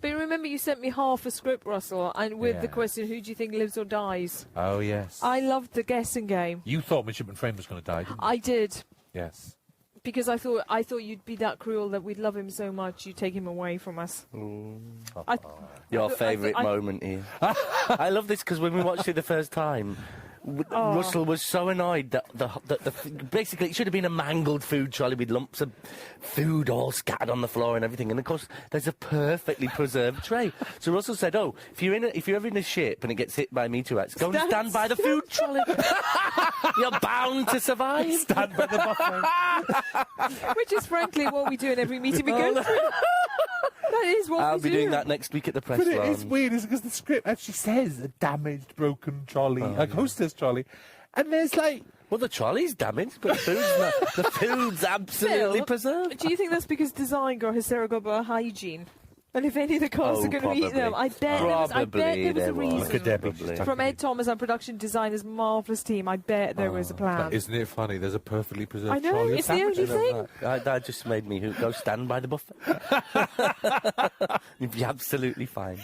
But remember, you sent me half a script, Russell, and with the Yeah. question, who do you think lives or dies? Oh, yes. I loved the guessing game. You thought Midshipman Frame was going to die, didn't you? I did. Yes. Because I thought you'd be that cruel that we'd love him so much you'd take him away from us. I- Your I- favourite I- moment here. I love this because when we watched it the first time, Russell was so annoyed that basically it should have been a mangled food trolley with lumps of food all scattered on the floor and everything. And of course, there's a perfectly preserved tray. So Russell said, "Oh, if you're ever in a ship and it gets hit by meteorites, go and stand by the food trolley. You're bound to survive." Stand by the buffet. Which is frankly what we do in every meeting we go through. that is what I'll we be do. doing that next week at the press But it lounge. is weird, is because the script actually says a damaged, broken trolley, a hostess trolley, and there's like. Well, the trolley's damaged, but the food's absolutely Phil, preserved. Do you think that's because design girl has Sarah got about hygiene? And if any of the cast Oh, are going to eat them, I bet Probably there was a there was. reason. Look at Debbie. Probably. From Ed Thomas and production designer's marvellous team, I bet there was a plan. But isn't it funny? There's a perfectly preserved I know, trolley. of it's the only sandwiches. thing. That just made me go stand by the buffet. You'd be absolutely fine.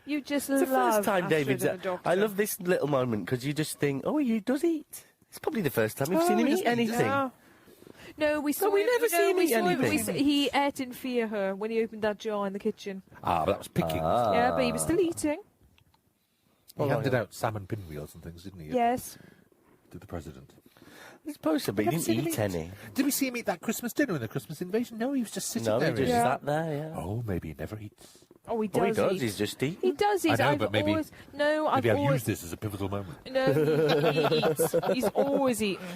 You just It's the love first time Astrid David's. and the Doctor. I love this little moment because you just think, oh, he does eat. It's probably the first time we've seen him he eat just eats. anything. Yeah. No, we saw we him- never see him we eat saw him- anything. He ate in fear her when he opened that jar in the kitchen. But that was picking. Yeah, but he was still eating. He handed out salmon pinwheels and things, didn't he? Yes. To the president. I suppose so, but he Never didn't seen eat him any. Did we see him eat that Christmas dinner in the Christmas invasion? No, he was just sitting No, there. he just Yeah. sat there, yeah. Oh, maybe he never eats. Oh, he does. Oh, he does. Eat. He's just eating. He does eat. I know, I've but maybe- always, no, Maybe I've I'll always. use this as a pivotal moment. No, he eats. He's always eaten.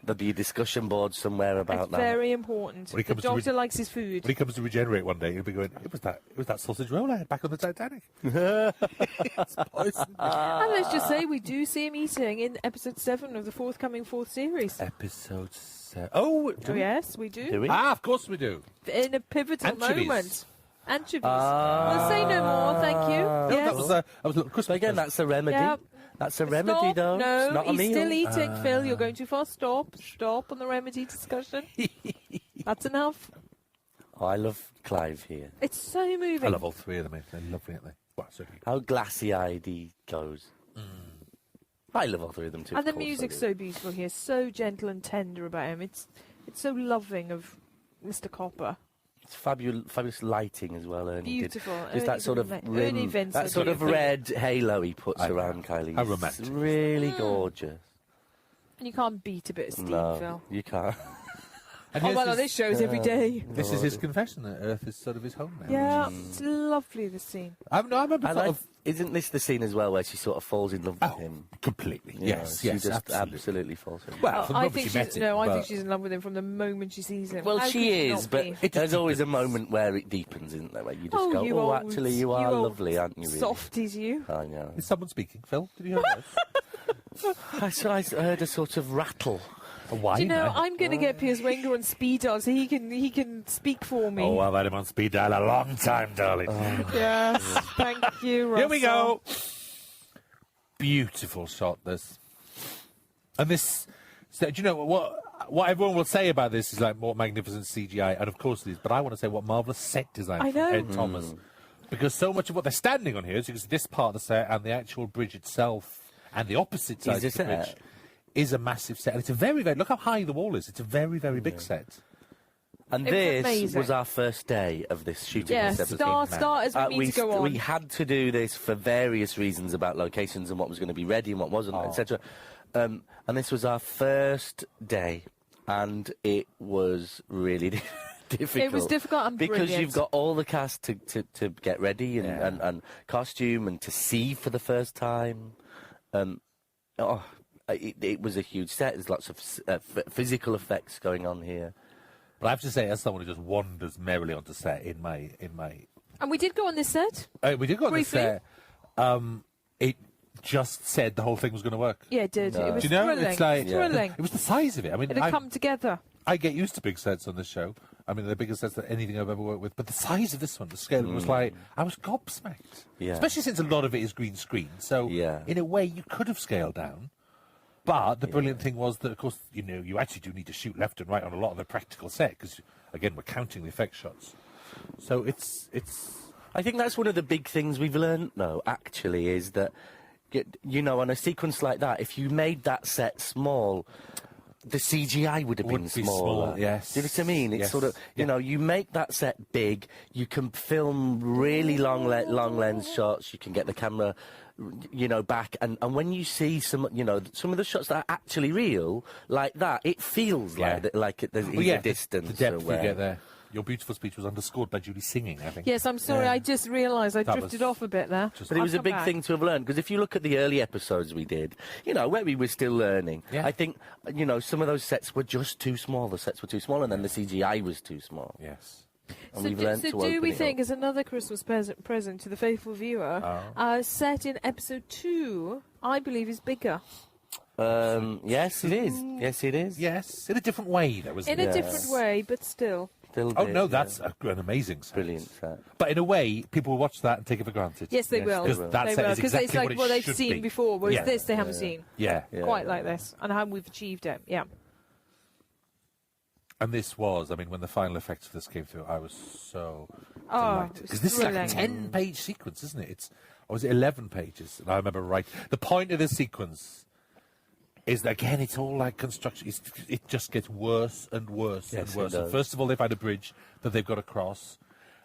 There'll be a discussion board somewhere about It's that. very important. When he The comes to Doctor likes his food. When he comes to regenerate one day, he'll be going, it was that sausage roll I had back on the Titanic. It's poison. And let's just say we do see him eating in episode 7 of the forthcoming 4th series. Episode 7. Oh, Oh, yes, we do. Do we? of course we do. In a pivotal Anchovies. moment. Anchovies. We'll say no more, thank you. No, Yes. that was a little So Christmas again, present. that's a remedy. Yeah. That's a remedy, Stop. though. No, it's not a he's meal. still eating, Phil. You're going too far. Stop. Stop on the remedy discussion. That's enough. Oh, I love Clive here. It's so moving. I love all three of them. They're lovely, aren't they? Well, certainly. How glassy-eyed he goes. I love all three of them too. And of the course I music's do. so beautiful here, so gentle and tender about him. It's so loving of Mr. Copper. It's fabulous lighting as well. Ernie did. Beautiful. Just that sort of Ernie rim, Vince that is sort of beautiful. red halo he puts I know. around Kylie. How It's romantic. really gorgeous. And you can't beat a bit of steam, No, Phil. you can't. And Oh, here's well, his- this shows every day. This is his confession that Earth is sort of his home now. Yeah, it's lovely, this scene. I remember And sort of isn't this the scene as well where she sort of falls in love with him? completely. You Yes, know, yes, she just absolutely. falls in love. Well, from the I moment think she met she's him, I think but- she's in love with him from the moment she sees him. Well, How she could you is, not but be? there's always a deepens. moment where it deepens, isn't there? Where you just Oh, go, you "Oh, old- actually, you are old lovely, aren't you?" Really? Softies, you. I know. Is someone speaking, Phil? Did you hear this? I heard a sort of rattle. A wine? Do you know, eh? I'm going to get Piers Wenger on speed dial so he can speak for me. Oh, I've had him on speed dial a long time, darling. Yes, thank you, Russell. Here we go. Beautiful shot, this. And this, so, do you know what everyone will say about this is like more magnificent CGI, and of course it is, but I want to say what marvellous set design I from know. Ed Thomas. Because so much of what they're standing on here is because this part of the set and the actual bridge itself and the opposite side a of the bridge set. is a massive set. And it's a very, very, look how high the wall is. It's a very, very big set. And It was this amazing. was our first day of this shooting. Yeah, this episode. start as we need to go on. We had to do this for various reasons about locations and what was going to be ready and what wasn't, etc. And this was our first day, and it was really difficult. It was difficult and because brilliant. you've got all the cast to get ready and, Yeah. and costume and to see for the first time. It was a huge set. There's lots of physical effects going on here. But I have to say, as someone who just wanders merrily onto set in my And we did go on this set. we did go on this Briefly. set. It just said the whole thing was going to work. Yeah, it did. It was Do you know? thrilling. It's like thrilling. It was the size of it. I mean, It had come together. I get used to big sets on this show. I mean, they're bigger sets than anything I've ever worked with. But the size of this one, the scale, of it was like, I was gobsmacked. Yeah. Especially since a lot of it is green screen. So, Yeah. in a way, you could have scaled down. But the brilliant thing was that, of course, you actually do need to shoot left and right on a lot of the practical set because, again, we're counting the effect shots. So it's I think that's one of the big things we've learned, though, actually, is that, on a sequence like that, if you made that set small, the CGI would have been Would be smaller. small, yes. Do you know what I mean? It's Yes. sort of, you make that set big, you can film really long lens shots, you can get the camera, back, and when you see some of the shots that are actually real, like that, it feels Yeah. like there's well, yeah, a distance. the depth away. you get there. Your beautiful speech was underscored by Julie singing, I think. Yes, I'm sorry. Yeah. I just realised I That drifted was off a bit there. just- But it I'll was a come big back. thing to have learned, because if you look at the early episodes we did, where we were still learning, Yeah. I think, some of those sets were just too small. The sets were too small, and then the CGI was too small. Yes. and we've learned to do open we it think, up. as another Christmas present to the faithful viewer, set in episode 2, I believe is bigger. Yes, it is. Yes, it is. Yes, in a different way, though, isn't In it? a different way, but still. Still Oh, big, no, yeah. that's an amazing set. Brilliant set. But in a way, people will watch that and take it for granted. Yes, they Yes, will. they will. That They set will, is because exactly it's like what it what they've should seen be. before, whereas Yeah. this they haven't seen. Yeah. Yeah. Quite like this, and how we've achieved it. Yeah. And this was, I mean, when the final effects of this came through, I was so Oh, delighted. it was Because this is like a thrilling. 10-page sequence, isn't it? Or was it 11 pages? And I remember the point of this sequence is that, again, it's all like construction. It just gets worse and worse Yes, and worse. it And does. first of all, they find a bridge that they've got to cross.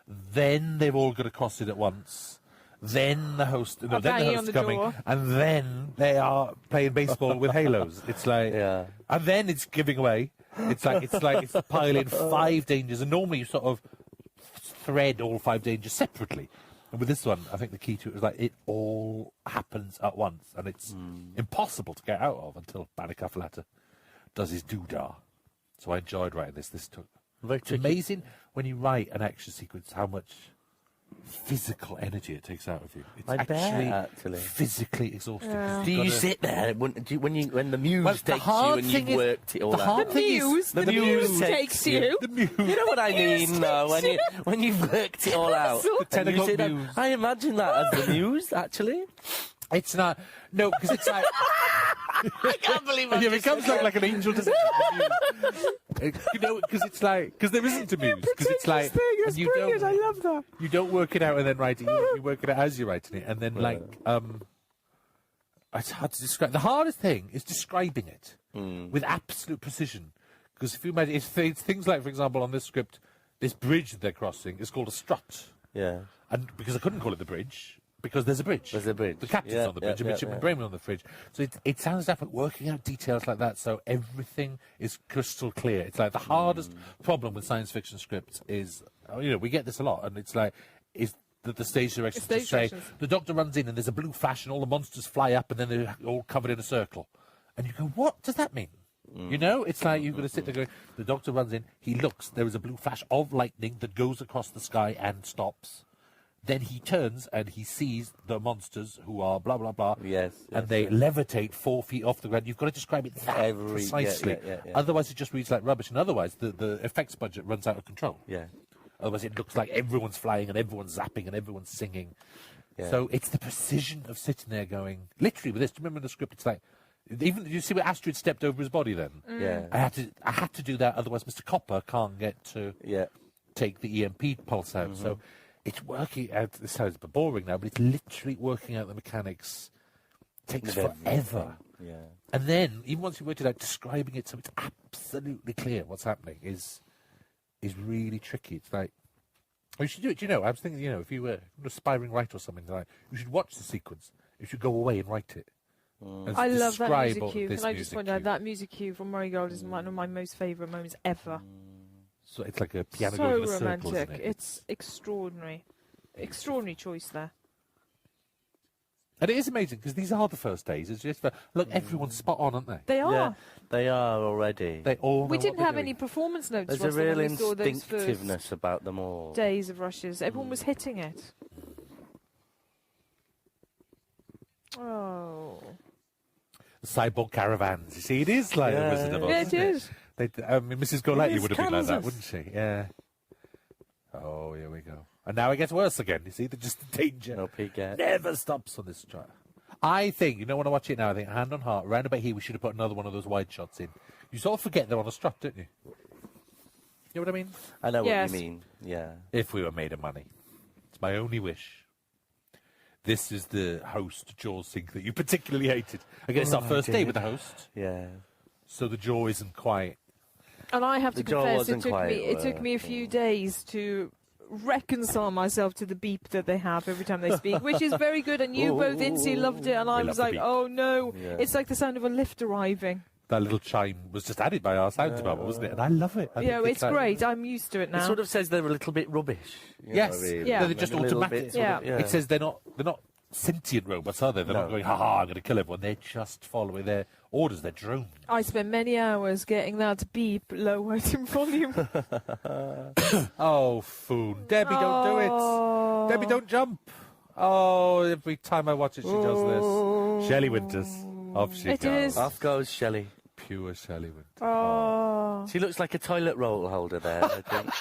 Then they've all got to cross it at once. Then the host, then the banging on host's the coming, door. and then they are playing baseball with halos. It's like, Yeah. and then it's giving away. It's piling 5 dangers, and normally you sort of thread all 5 dangers separately. And with this one, I think the key to it is like it all happens at once, and it's impossible to get out of until Banikafalata does his doodah. So I enjoyed writing this. This took. Very It's tricky. amazing when you write an action sequence how much physical energy it takes out of you. It's I bet, actually, actually. physically exhausting. 'cause Do you've you gotta- sit there when the muse Well, the takes you hard and thing you've is- worked it all the out? hard thing is- The the muse muse takes you. The muse. You know what I mean, though, when you've worked it all out. The 10 and you o'clock sit there- muse. I imagine that as the muse, actually. It's not. No, because it's like. I can't believe Yeah, it comes like an angel doesn't you know, because it's like because there isn't a muse because it's like and you don't love that. you don't work it out and then write it. You work it out as you're writing it, and then it's hard to describe. The hardest thing is describing it with absolute precision. Because if you imagine, it's things like, for example, on this script, this bridge that they're crossing is called a strut, Yeah. and because I couldn't call it the bridge. Because there's a bridge. There's a bridge. The captain's Yeah, on the bridge, yeah, and Midshipman yeah. Brainman on the bridge. So it sounds like working out details like that, so everything is crystal clear. It's like the hardest problem with science fiction scripts is, we get this a lot, and it's like, is that the stage directions Stage just say, directions. the Doctor runs in and there's a blue flash and all the monsters fly up and then they're all covered in a circle. And you go, what does that mean? It's like you've got to sit there going, the Doctor runs in, he looks, there is a blue flash of lightning that goes across the sky and stops. Then he turns and he sees the monsters who are blah, blah, blah. Yes, And yes, they yes. levitate 4 feet off the ground. You've got to describe it that precisely. yeah. Otherwise, it just reads like rubbish. And otherwise, the effects budget runs out of control. Yeah. Otherwise, it looks like everyone's flying and everyone's zapping and everyone's singing. Yeah. So it's the precision of sitting there going, literally with this. Do you remember in the script? It's like, even you see where Astrid stepped over his body then? Yeah. I had to do that. Otherwise, Mr. Copper can't get to Yeah. take the EMP pulse out. So it's working out. This sounds a bit boring now, but it's literally working out the mechanics. Takes With everything. forever. Yeah. And then, even once you've worked it out, describing it so it's absolutely clear what's happening is really tricky. It's like, you should do it. I was thinking, if you were an aspiring writer or something, like, you should watch the sequence. You should go away and write it. And I love that describe music all cue. this Can I just music point out cue. that music cue from Murray Gold is one of my most favourite moments ever. So it's like a piano So going in a romantic. circle, isn't it? It's extraordinary. Extraordinary choice there. And it is amazing because these are the first days. It's just look, everyone's spot on, aren't they? They are. Yeah. They are already. They all. We know didn't what have they're any doing. performance notes. There's a Russell, real when we saw those first instinctiveness about them all. days of rushes. Everyone was hitting it. Oh. The cyborg caravans. You see, it is like Yeah. the Wizard of Oz. Yeah, it isn't is. Mrs. Golightly Yes, would have been like that, Kansas. wouldn't she? Yeah. Oh, here we go. And now it gets worse again. You see, the danger Up he gets. never stops on this track. I think, when I watch it now, I think, hand on heart, round about here, we should have put another one of those wide shots in. You sort of forget they're on a strut, don't you? You know what I mean? I know Yes. what you mean. Yeah. If we were made of money. It's my only wish. This is the host jaw sync that you particularly hated. Again, it's our first day with the host, Yeah. so the jaw isn't quite. And I have to The jaw confess, wasn't quite, it took me a few days to reconcile myself to the beep that they have every time they speak, which is very good. And you both instantly loved it, and I We was love like, the beep. oh no, Yeah. it's like the sound of a lift arriving. That little chime was just added by our sound department, wasn't it? And I love it. I Yeah, think it's great. I'm used to it It now. sort of says they're a little bit rubbish. Yes, really. Yeah. they're just A little automatic. bit sort of- Yeah. It says they're not sentient robots, are they? They're not going, ha, I'm going to kill everyone. They're just following their orders. They're drones. I spent many hours getting that beep lowered in volume. Oh, fool. Debbie, don't do it. Debbie, don't jump. Oh, every time I watch it, she does this. Shelley Winters. Off she It goes. is. Off goes Shelley. Pure Shelley Winters. Oh. She looks like a toilet roll holder there, I think.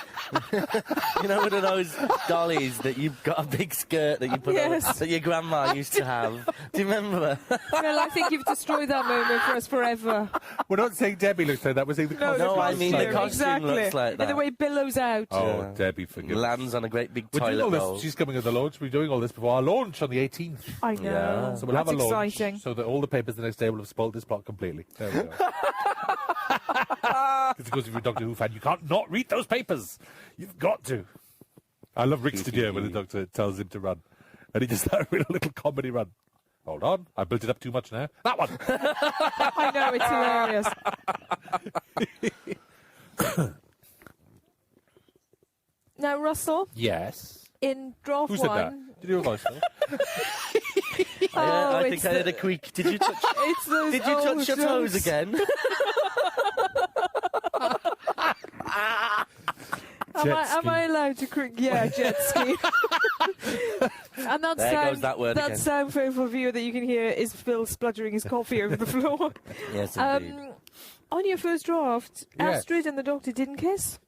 You know, one of those dollies that you've got a big skirt that you put on, that your grandma used to have. Do you remember? Well, I think you've destroyed that moment for us forever. We're not saying Debbie looks like that. We're saying the costume. No, I looks mean like the that. costume looks like that. And the way it billows out. Oh, Yeah. Debbie, forgive us. Lands on a great big We're doing toilet all roll. this. She's coming at the launch. We're doing all this before our launch on the 18th. I know. Yeah. So we'll have a That's launch exciting. so that all the papers the next day will have spoiled this plot completely. There we go. Because if you're a Doctor Who fan, you can't not read those papers. You've got to. I love Rick Stedio when the Doctor tells him to run. And he does that real little comedy run. Hold on, I built it up too much now. That one! I know, it's hilarious. Now, Russell, Yes. in draft Who said that? one... Did you do a voice note? I it's think I heard a creak. Did you touch? It's those Did you old touch your toes jokes. again? Am I allowed to crick? Yeah, jet ski. And that There sound, goes that word again. sound for viewer that you can hear is Phil spluttering his coffee over the floor. Yes, indeed. On your first draft, Yes. Astrid and the Doctor didn't kiss.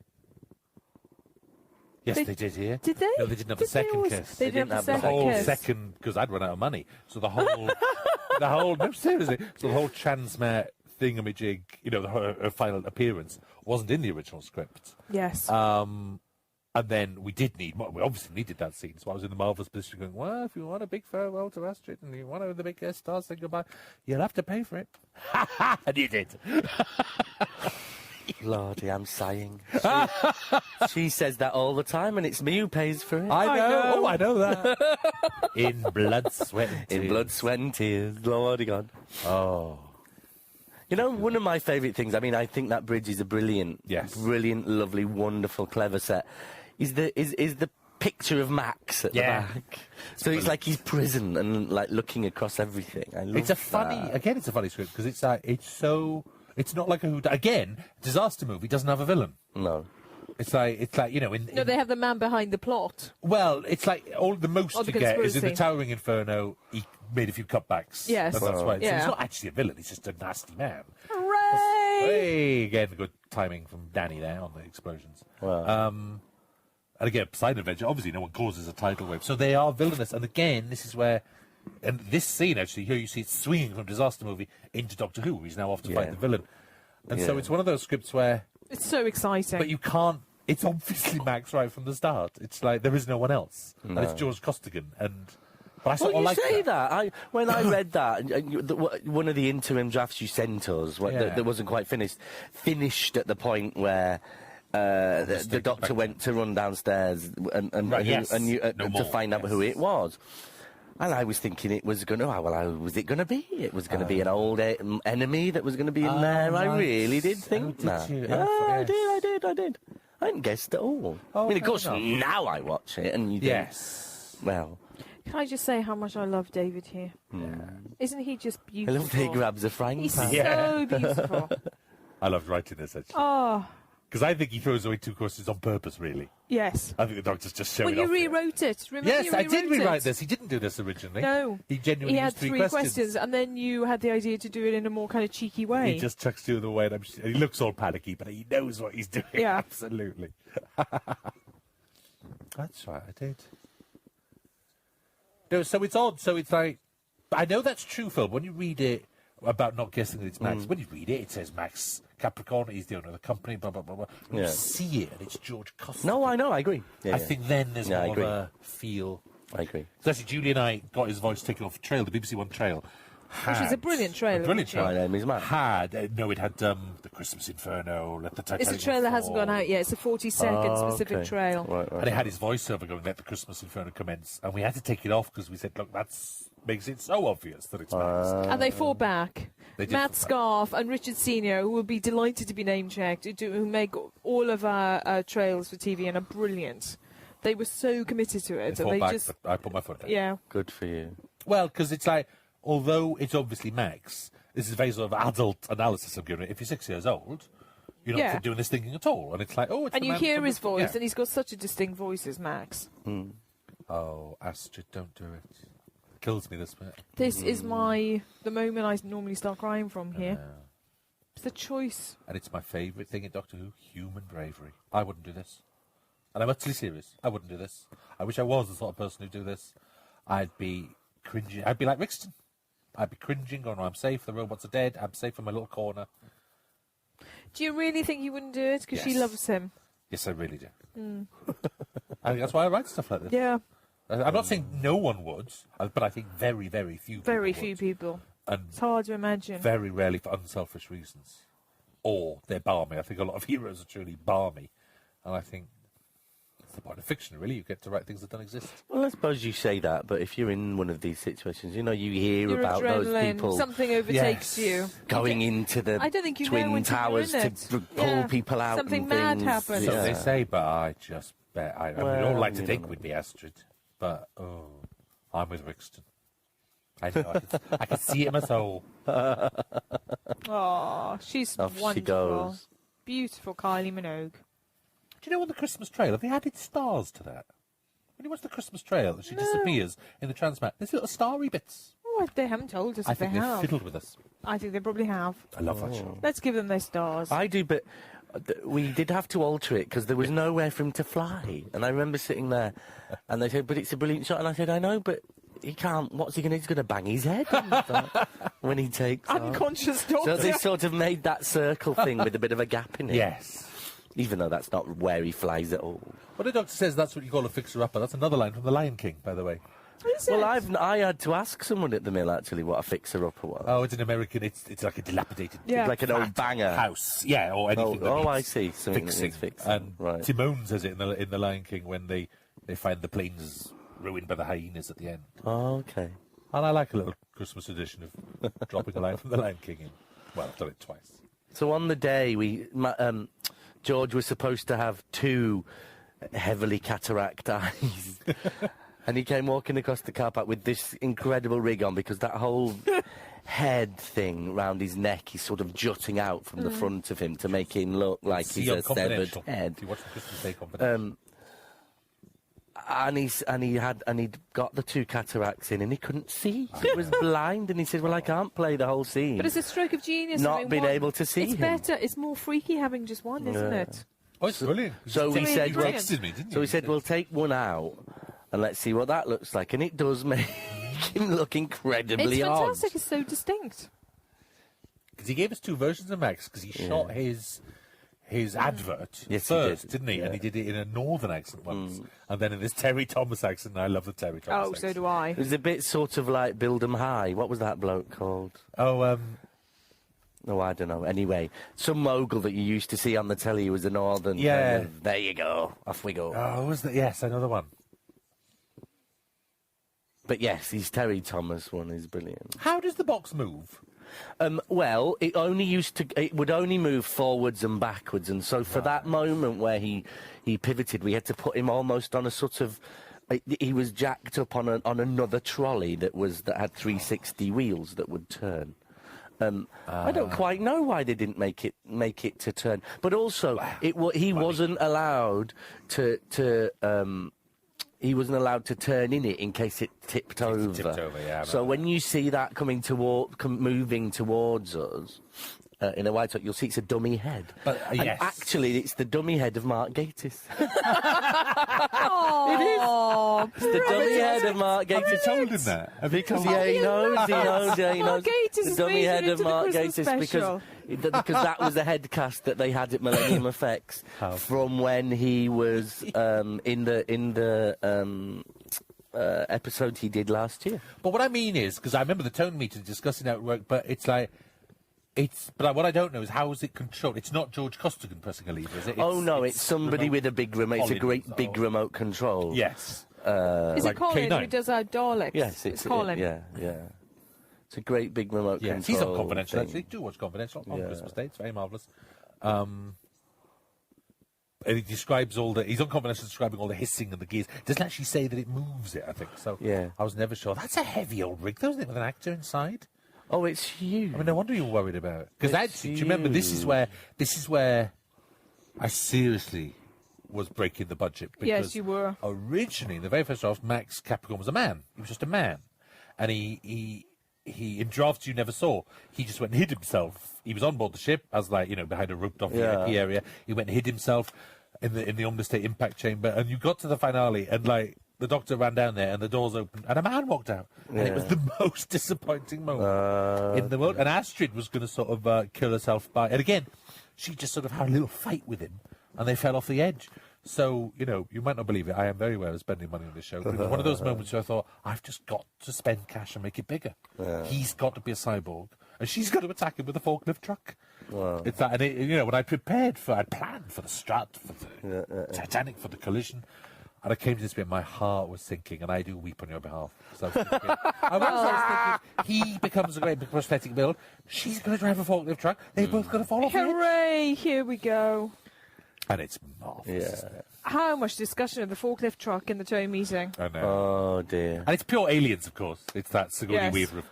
Yes, They- they did here. Did they? No, they didn't have Did the second always- kiss. They didn't have the the The second whole kiss. second, because I'd run out of money. So the whole, no, seriously. So the whole Transmare thingamajig, you know, her final appearance wasn't in the original script. Yes. And then we obviously needed that scene. So I was in the marvellous position going, well, if you want a big farewell to Astrid and you want the big guest stars say goodbye, you'll have to pay for it. And you did. Lordy, I'm sighing. She says that all the time, and it's me who pays for it. I know. know. Oh, I know that. In blood, sweat, and In tears. blood, sweat, and tears. Lordy God. Oh. You know, one of my favourite things, I mean, I think that bridge is a brilliant, Yes. lovely, wonderful, clever set, is the picture of Max at Yeah. the back. So it's like he's prison and, like, looking across everything. I love It's a funny, that. again, it's a funny script because it's not like again, disaster movie doesn't have a villain. No. It's like you know, no, they have the man behind the plot. well, it's like all the most Oh, the to get is in the conspiracy. Towering Inferno. He made a few cutbacks. Yes. And that's why. So Yeah. it's not actually a villain. He's just a nasty man. Hooray! Hey, again, good timing from Danny there on the explosions. Wow. And again, Poseidon Adventure. Obviously, no one causes a tidal wave, so they are villainous. And again, this is where, and this scene actually here you see it swinging from disaster movie into Doctor Who. He's now off to fight Yeah. the villain, and so Yeah. it's one of those scripts where. It's so exciting. But you can't. It's obviously Max right from the start. It's like there is no one else, and it's No. George Costigan. But I sort Well, of you like say that. that. When I read that, one of the interim drafts you sent us Yeah. that wasn't quite finished at the point where the take it Doctor back. went to run downstairs and Right, yes. to more, find out yes. who it was. And I was thinking it was going to. Well, how was it going to be? It was going to be an old enemy that was going to be in there. I right. really did Oh, think did that. you? Yeah, Oh, I yes. did. I hadn't guessed at all. Oh, I mean, of fair course, enough. now I watch it, and you Yes. think, well, Can I just say how much I love David here? Isn't he just I beautiful? love that he grabs a frying He's pan. so beautiful. I loved writing this actually Oh, because I think he throws away two questions on purpose. Really, yes. I think the Doctor's just showing Well, you off here. rewrote it. Remember Yes, you I did rewrote rewrite it? this. He didn't do this originally. No. he genuinely He had used three questions, and then you had the idea to do it in a more kind of cheeky way. He just chucks two of them away, and he looks all panicky, but he knows what he's doing. Yeah. Absolutely. That's right, I did. No, so it's odd. So it's like, I know that's true, Phil. When you read it about not guessing that it's Max, when you read it, it says Max Capricorn, he's the owner of the company, blah, blah, blah, blah. When Yeah. you see it, and it's George Costigan. No, I know, I agree. Yeah, I yeah. think then there's Yeah, I more of agree. a feel. I agree. So actually, Julie and I got his voice taken off Trail, the BBC One Trail. Which is a brilliant trailer, A brilliant isn't it? trailer. My name is Matt. No, it had the Christmas Inferno, Let the Titanic It's a trail that hasn't Fall. gone out yet. It's a 40-second specific Okay. trail. Right. And it had his voiceover going, Let the Christmas Inferno commence. And we had to take it off because we said, look, makes it so obvious that it's Max. And they fall back. They did Matt fall back. Scarf and Richard Senior, who will be delighted to be name-checked, who make all of our trails for TV and are brilliant. They were so committed to it. They And fall they back, just, but I put my foot down. yeah. Good for you. Well, because it's like, although it's obviously Max, this is a very sort of adult analysis I'm giving it. If you're 6 years old, you're not doing this thinking at all. And it's like, oh, it's And the you man hear from his the- voice, yeah. and he's got such a distinct voice as Max. Oh, Astrid, don't do it. It kills me, this bit. This is the moment I normally start crying from here. It's the choice. And it's my favourite thing in Doctor Who, human bravery. I wouldn't do this. And I'm utterly serious. I wouldn't do this. I wish I was the sort of person who'd do this. I'd be cringing. I'd be like Rixton. I'd be cringing, going, oh, I'm safe, the robots are dead, I'm safe in my little corner. Do you really think he wouldn't do it? Because she Yes. loves him. Yes, I really do. I think that's why I write stuff like this. Yeah, I'm not saying no one would, but I think very, very few people very would. few people. And It's hard to imagine. very rarely for unselfish reasons. Or they're balmy. I think a lot of heroes are truly balmy. And I think that's the point of fiction, really. You get to write things that don't exist. Well, I suppose you say that, but if you're in one of these situations, you hear Your about those adrenaline, people something overtakes Yes. you. going into the I don't think you know Twin until you're Towers in to it. pull Yeah. people out. Something and mad things. happens. So Yeah. they say, but I just bet. I would Well, all like to you think know. we'd be Astrid. But, I'm with Rixton. I know. I can see it in my soul. Oh, she's Off she wonderful. goes. Beautiful Kylie Minogue. Do you know on the Christmas trail, have they added stars to that? When you watch the Christmas trail and she disappears in the transmat, there's little starry bits. Oh, they haven't told us I if they think they've have. fiddled with us. I think they probably have. I love that show. Let's give them their stars. I do, but we did have to alter it because there was nowhere for him to fly. And I remember sitting there, and they said, "But it's a brilliant shot." And I said, "I know, but he can't. What's he going to? He's going to bang his head when he takes off." Unconscious So doctor. they sort of made that circle thing with a bit of a gap in it. Yes. Even though that's not where he flies at all. Well, the doctor says that's what you call a fixer-upper. That's another line from The Lion King, by the way. Is Well, it? I had to ask someone at the mill actually what a fixer-upper was. Oh, it's an American. It's like a dilapidated Yeah. Like an old banger. house. Yeah, or anything. that Oh, needs I see. Something that Fixing. needs fixing. And Right. Timon says it in the Lion King when they find the planes ruined by the hyenas at the end. Oh, okay. And I like a little Christmas edition of dropping a line from The Lion King in. Well, I've done it twice. So on the day George was supposed to have two heavily cataract eyes. And he came walking across the car park with this incredible rig on because that whole head thing round his neck is sort of jutting out from the front of him to make him look like See he's on a severed Confidential. head. If you watch the Christmas Day Confidential. And he'd got the two cataracts in and he couldn't see. He was blind and he said, "Well, I can't play the whole scene." But it's a stroke of genius. Not having being one. able to see It's him. better. It's more freaky having just one, isn't Yeah. it? Oh, it's brilliant. So he It's said, brilliant. well, texted me, didn't you? so he said, "We'll take one out and let's see what that looks like." And it does make him look incredibly It's odd. fantastic. It's so distinct. Because he gave us two versions of Max, because he shot his advert Yes, he first, did. didn't he? Yeah. And he did it in a northern accent once, and then in this Terry Thomas accent. And I love the Terry Thomas Oh, accent. so do I. It was a bit sort of like Build 'em High. What was that bloke called? Oh, No, I don't know. Anyway, some mogul that you used to see on the telly who was a northern. Yeah. kind of, there you go. Off we go. oh, was that? Yes, another one. But yes, his Terry Thomas one is brilliant. How does the box move? Well, it would only move forwards and backwards, and so for that moment where he pivoted, we had to put him almost on a sort of. He was jacked up on another trolley that had 360 wheels that would turn. I don't quite know why they didn't make it to turn, but also he wasn't allowed to. He wasn't allowed to turn in it in case it tipped over. tipped over, yeah, I So remember when you see that moving towards us in a white top, you'll see it's a dummy head. But, And yes. actually, it's the dummy head of Mark Gatiss. Oh, It's the dummy head of Mark Gatiss. told him that? Because Oh, he knows. He Mark knows. Gatiss The has dummy made it head of into the Mark Christmas Gatiss special. because that was the head cast that they had at Millennium Effects from when he was in the episode he did last year. But what I mean is, because I remember the tone meeting discussing how it worked, but it's like, but what I don't know is how is it controlled? It's not George Costigan pressing a lever, is it? It's somebody remote with a big remote. It's a great Collins, big remote control. Yes. is like it Colin K9? who does our Daleks? Yes, it's Colin. Yeah. It's a great big remote Yes, control. he's on Confidential, thing. actually. Do watch Confidential on Yeah. Christmas Day. It's very marvellous. And he describes he's unconventional describing all the hissing and the gears. Doesn't actually say that it moves it, I think. So Yeah. I was never sure. That's a heavy old rig, though, isn't it, with an actor inside? Oh, it's huge. I mean, no wonder you were worried about it. Because It's actually, do you remember, this is where I seriously was breaking the budget. Because Yes, you were. Originally, in the very first draft, Max Capricorn was a man. He was just a man. And he in drafts you never saw, he just went and hid himself. He was on board the ship, as behind a roped off VIP area. He went and hid himself in the Omni State impact chamber. And you got to the finale, and the doctor ran down there, and the doors opened, and a man walked out. And it was the most disappointing moment in the world. And Astrid was going to sort of kill herself and again, she just sort of had a little fight with him, and they fell off the edge. So, you might not believe it, I am very well at spending money on this show. It was one of those moments where I thought, I've just got to spend cash and make it bigger. He's got to be a cyborg, and she's got to attack him with a forklift truck. Wow. It's that, and when I'd planned for the strut, for the Titanic, for the collision, and I came to this bit, my heart was sinking, and I do weep on your behalf. So I was thinking, he becomes a great prosthetic build, she's going to drive a forklift truck, they've both got to fall off the edge. Hooray! Here we go. And it's marvellous. Yeah. How much discussion of the forklift truck in the tow meeting? I know. Oh, dear. And it's pure aliens, of course. It's that Sigourney Yes. Weaver of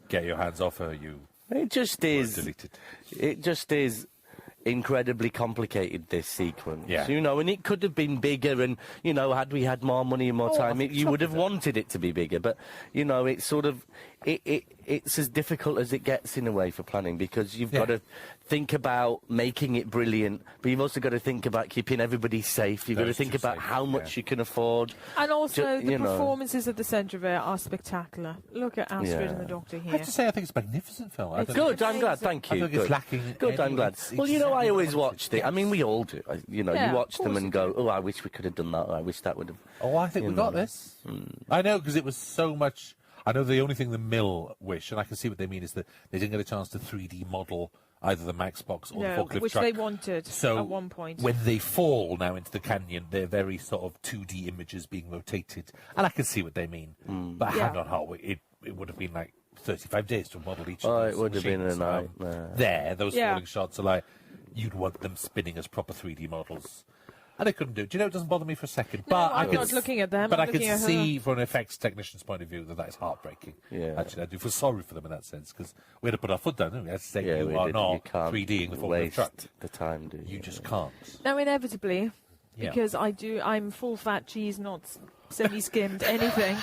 get your hands off her, you It just is. deleted. It just is incredibly complicated, this sequence. Yeah. And it could have been bigger, and, had we had more money and more time, you would have wanted it to be bigger. But, it's sort of, it's as difficult as it gets in a way for planning, because you've got to think about making it brilliant, but you've also got to think about keeping everybody safe. You've got to think about how much you can afford. And also, the you know. performances at the centre of it are spectacular. Look at Astrid and the Doctor I here. have to say, I think it's a magnificent film. I It's don't Good, think I'm glad, thank I you. think it's lacking. Good, I'm glad. It's Well, I exactly always what watched it. I mean, we all do. You Yeah, watch of them course and you go, oh, I wish we could have done that, or I wish that would have... Oh, I think we got this. I know, because it was so much... I know the only thing the mill wish, and I can see what they mean, is that they didn't get a chance to 3D model either the Max box or the forklift which truck. they wanted So at one point. when they fall now into the canyon, they're very sort of 2D images being rotated, and I can see what they mean. But Yeah. hand on heart, it would have been like 35 days to model each Oh, of those it would have been a machines. nightmare. Those Yeah. falling shots are like, you'd want them spinning as proper 3D models. And they couldn't do it. Do you know, it doesn't bother me for a second. No, But I'm I can not looking at them, But I'm I can looking at her. see, from an effects technician's point of view, that is heartbreaking. Yeah. Actually, I do feel sorry for them in that sense, because we had to put our foot down, didn't we? We had to say, Yeah, you we are did. not You can't 3Ding the forklift waste truck. the time, do you? You just can't. No, inevitably, Yeah. because I'm full fat cheese, not semi-skimmed anything.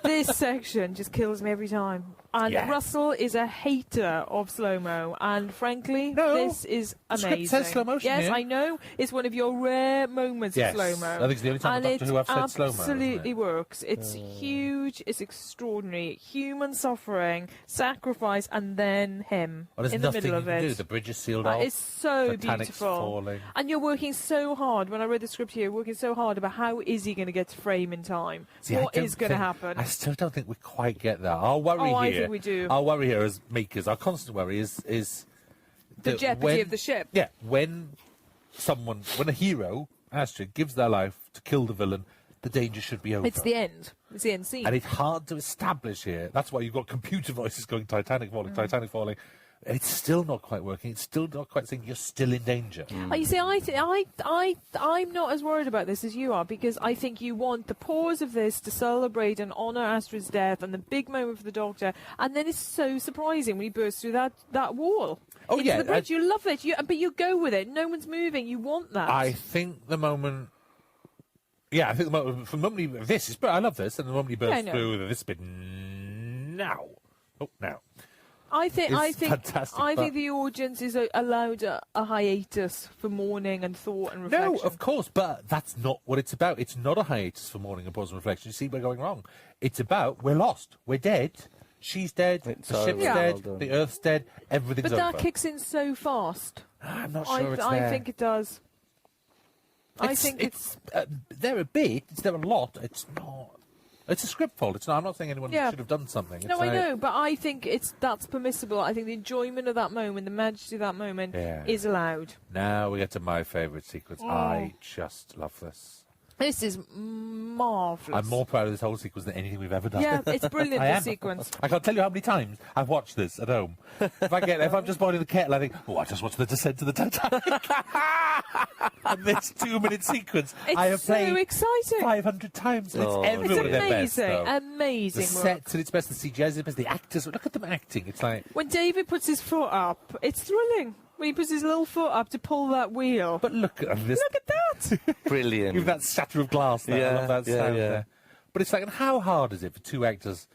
This section just kills me every time. And Yeah. Russell is a hater of slow-mo, and frankly, No. this is The script amazing. says slow motion Yes, here. I know. It's one of your rare moments Yes. of slow-mo. I think it's the only time and in Doctor it Who I've said slow-mo, isn't it? absolutely works. It's huge, it's extraordinary. Human suffering, sacrifice, and then him Well, there's in the nothing middle you of can it. do. The bridge is sealed off. It's so Titanic's beautiful. falling. And you're working so hard. When I read the script here, working so hard about how is he going to get to frame in time? See, What I is don't going to think- happen? I still don't think we quite get that. Our worry Oh, I here, think we do. Our worry here as makers, our constant worry is The that jeopardy when- of the ship. Yeah, when a hero, Astrid, gives their life to kill the villain, the danger should be over. It's the end. It's the end scene. And it's hard to establish here. That's why you've got computer voices going Titanic falling, Titanic falling. It's still not quite working. It's still not quite saying you're still in danger. You see, I'm not as worried about this as you are, because I think you want the pause of this to celebrate and honour Astrid's death and the big moment for the Doctor, and then it's so surprising when he bursts through that wall. Oh, into yeah, the bridge. You love it, but you go with it. No one's moving. You want that. I think the moment... Yeah, I think the moment... From the moment he... This is... I love this. And the moment he bursts know. through this bit... Now. Oh, now. I think fantastic, I but- think the audience is allowed a hiatus for mourning and thought and reflection. No, of course, but that's not what it's about. It's not a hiatus for mourning and pause and reflection. You see, we're going wrong. It's about, we're lost. We're dead. She's dead. It's the over. ship's Yeah. dead. Well done. The Earth's dead. Everything's But that over. kicks in so fast. I'm not sure it's there. I think it does. I think it's there a bit. It's there a lot. It's not. It's a script fault. It's not. I'm not saying anyone Yeah. should have done something. no, It's I like- know, but I think that's permissible. I think the enjoyment of that moment, the majesty of that moment, Yeah. is allowed. Now we get to my favourite sequence. Oh. I just love this. This is marvellous. I'm more proud of this whole sequence than anything we've ever done. Yeah, it's brilliant, I the am. sequence. I can't tell you how many times I've watched this at home. If I'm just boiling the kettle, I think, I just watched the descent to the Titanic. And this 2-minute sequence, It's I have so played exciting. 500 times. And Oh, it's every It's one of their best. amazing, Though. amazing The work. sets at its best, the CGI is its best, the actors. Look at them acting. It's like, When David puts his foot up, it's thrilling. When he puts his little foot up to pull that wheel. but look at this. Look at that. Brilliant. Even that shatter of glass there. I Yeah, love that yeah, sound yeah. there. But it's like, and how hard is it for two actors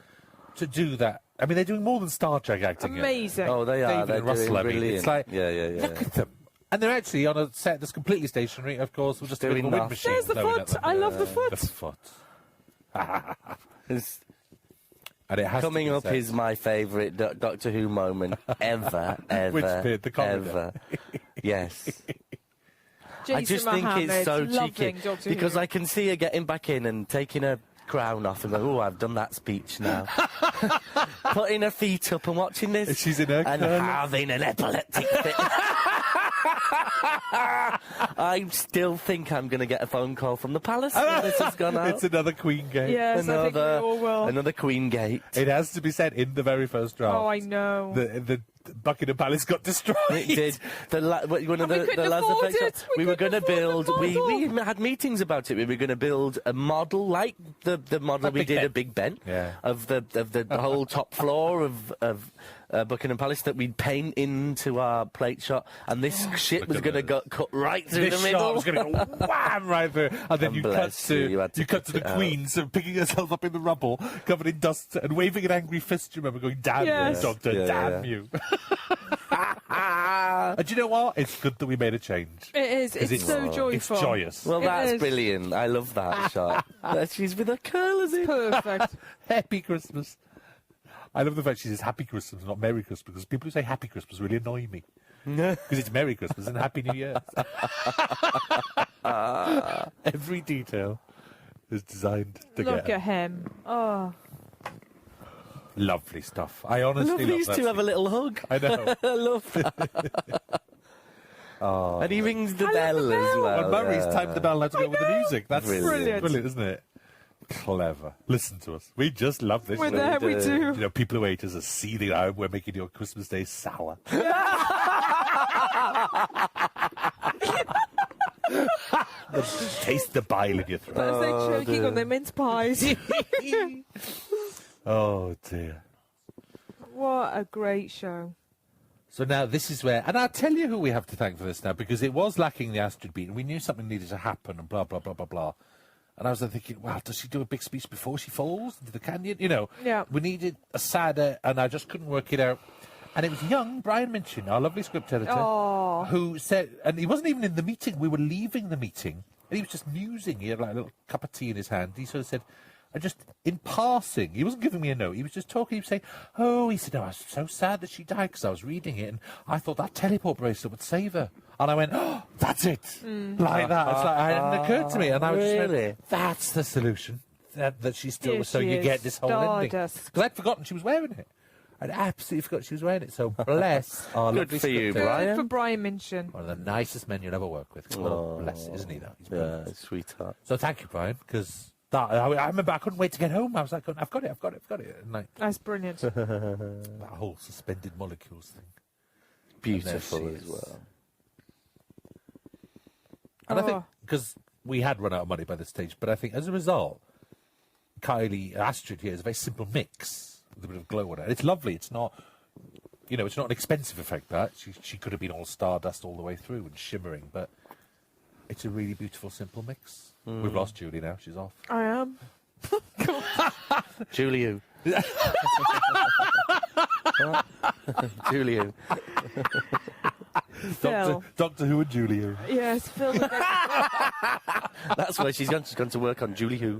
to do that? I mean, they're doing more than Star Trek acting. Amazing. Oh, they are. David They're and Russell, doing I mean, brilliant. it's like, yeah. look at them. And they're actually on a set that's completely stationary, of course, with just a Doing little wind nothing. machine. There's the blowing at foot. them. I love the foot. The foot. It's- And it has Coming to be up said. is my favourite Doctor Who moment ever, ever, Which bit? The corridor? ever. Yes. Jason I just think Mohammed, it's so loving cheeky Doctor because Who. I can see her getting back in and taking her crown off and go, I've done that speech now. Putting her feet up and watching this. She's in her and curl. having an epileptic fit. I still think I'm going to get a phone call from the palace when this has gone out. It's another Queen Gate. Yes, I think we all will. Another Queen Gate. It has to be said in the very first draft. Oh, I know. The Buckingham Palace got destroyed. It did. One of we the couldn't lads afford effects. it. We were couldn't going to afford build. the We model. had meetings about it. We were going to build a model like the model Like we Big did Ben. at Big Ben Yeah. of the whole top floor of Buckingham Palace that we'd paint into our plate shot, and this shit Look was at going to those. go cut right through This the shot middle. was going to go wham right through, and then And you cut bless to you had to cut to cut the it Queen, so picking herself up in the rubble, covered in dust, and waving an angry fist. Do you remember going, "Damn Yes. you, Doctor! Yeah, damn yeah. you!" And do you know what? It's good that we made a change. It is. 'Cause It's so joyful. It's joyous. Well, It that's is. brilliant. I love that shot. She's with her curlers in. Perfect. Happy Christmas. I love the fact she says Happy Christmas, not Merry Christmas, because people who say Happy Christmas really annoy me. Because it's Merry Christmas and Happy New Year. Every detail is designed to Look get at him. Oh. lovely stuff. I honestly Love love these that two have a scene. little hug. I know. I love that. And he rings the I love bell the as bell. well. And Murray's yeah. timed the bell now to go with the music. That's Brilliant. brilliant, isn't it? Clever. Listen to us. We just love this. We're show. there, we do. You know, people who hate us are seething at home. We're making your Christmas day sour. Taste the bile in your throat. As they're choking on their mince pies. Oh, dear. What a great show. So now this is where, and I'll tell you who we have to thank for this now, because it was lacking the Astrid beat, and we knew something needed to happen, and blah, blah, blah, blah, blah. And I was then thinking, well, does she do a big speech before she falls into the canyon? You know, Yeah. we needed a sadder, and I just couldn't work it out. And it was young Brian Minchin, our lovely script editor, Oh. who said, and he wasn't even in the meeting, we were leaving the meeting, and he was just musing. He had like a little cup of tea in his hand. He sort of said, I just, in passing, he wasn't giving me a note, he was just talking, he was saying, oh, he said, I was so sad that she died because I was reading it, and I thought that teleport bracelet would save her. And I went, oh, that's it. Like that. It's like, it hadn't occurred to me. And I was just Really? went, that's the solution. That she's still, Here so she you is, get this whole ending. Stardust. Because I'd forgotten she was wearing it. I'd absolutely forgot she was wearing it. So bless our Good lovely for you, script editor. Brian. Good for Brian Minchin. One of the nicest men you'll ever work with. Oh, bless it, isn't he, though? He's Yeah, brilliant. sweetheart. So thank you, Brian, because I remember I couldn't wait to get home. I was like, I've got it. And like, That's brilliant. that whole suspended molecules thing. Beautiful And there she as is. well. And I think, Oh. because we had run out of money by this stage, but I think as a result, Astrid here is a very simple mix with a bit of glow on it. And it's lovely. It's not, it's not an expensive effect, that. She could have been all stardust all the way through and shimmering, but it's a really beautiful, simple mix. We've lost Julie now. She's off. I am. Julie who? Julie who? Phil. Doctor Who and Julie Who. Yes, Phil. That's where she's gone. She's gone to work on Julie who.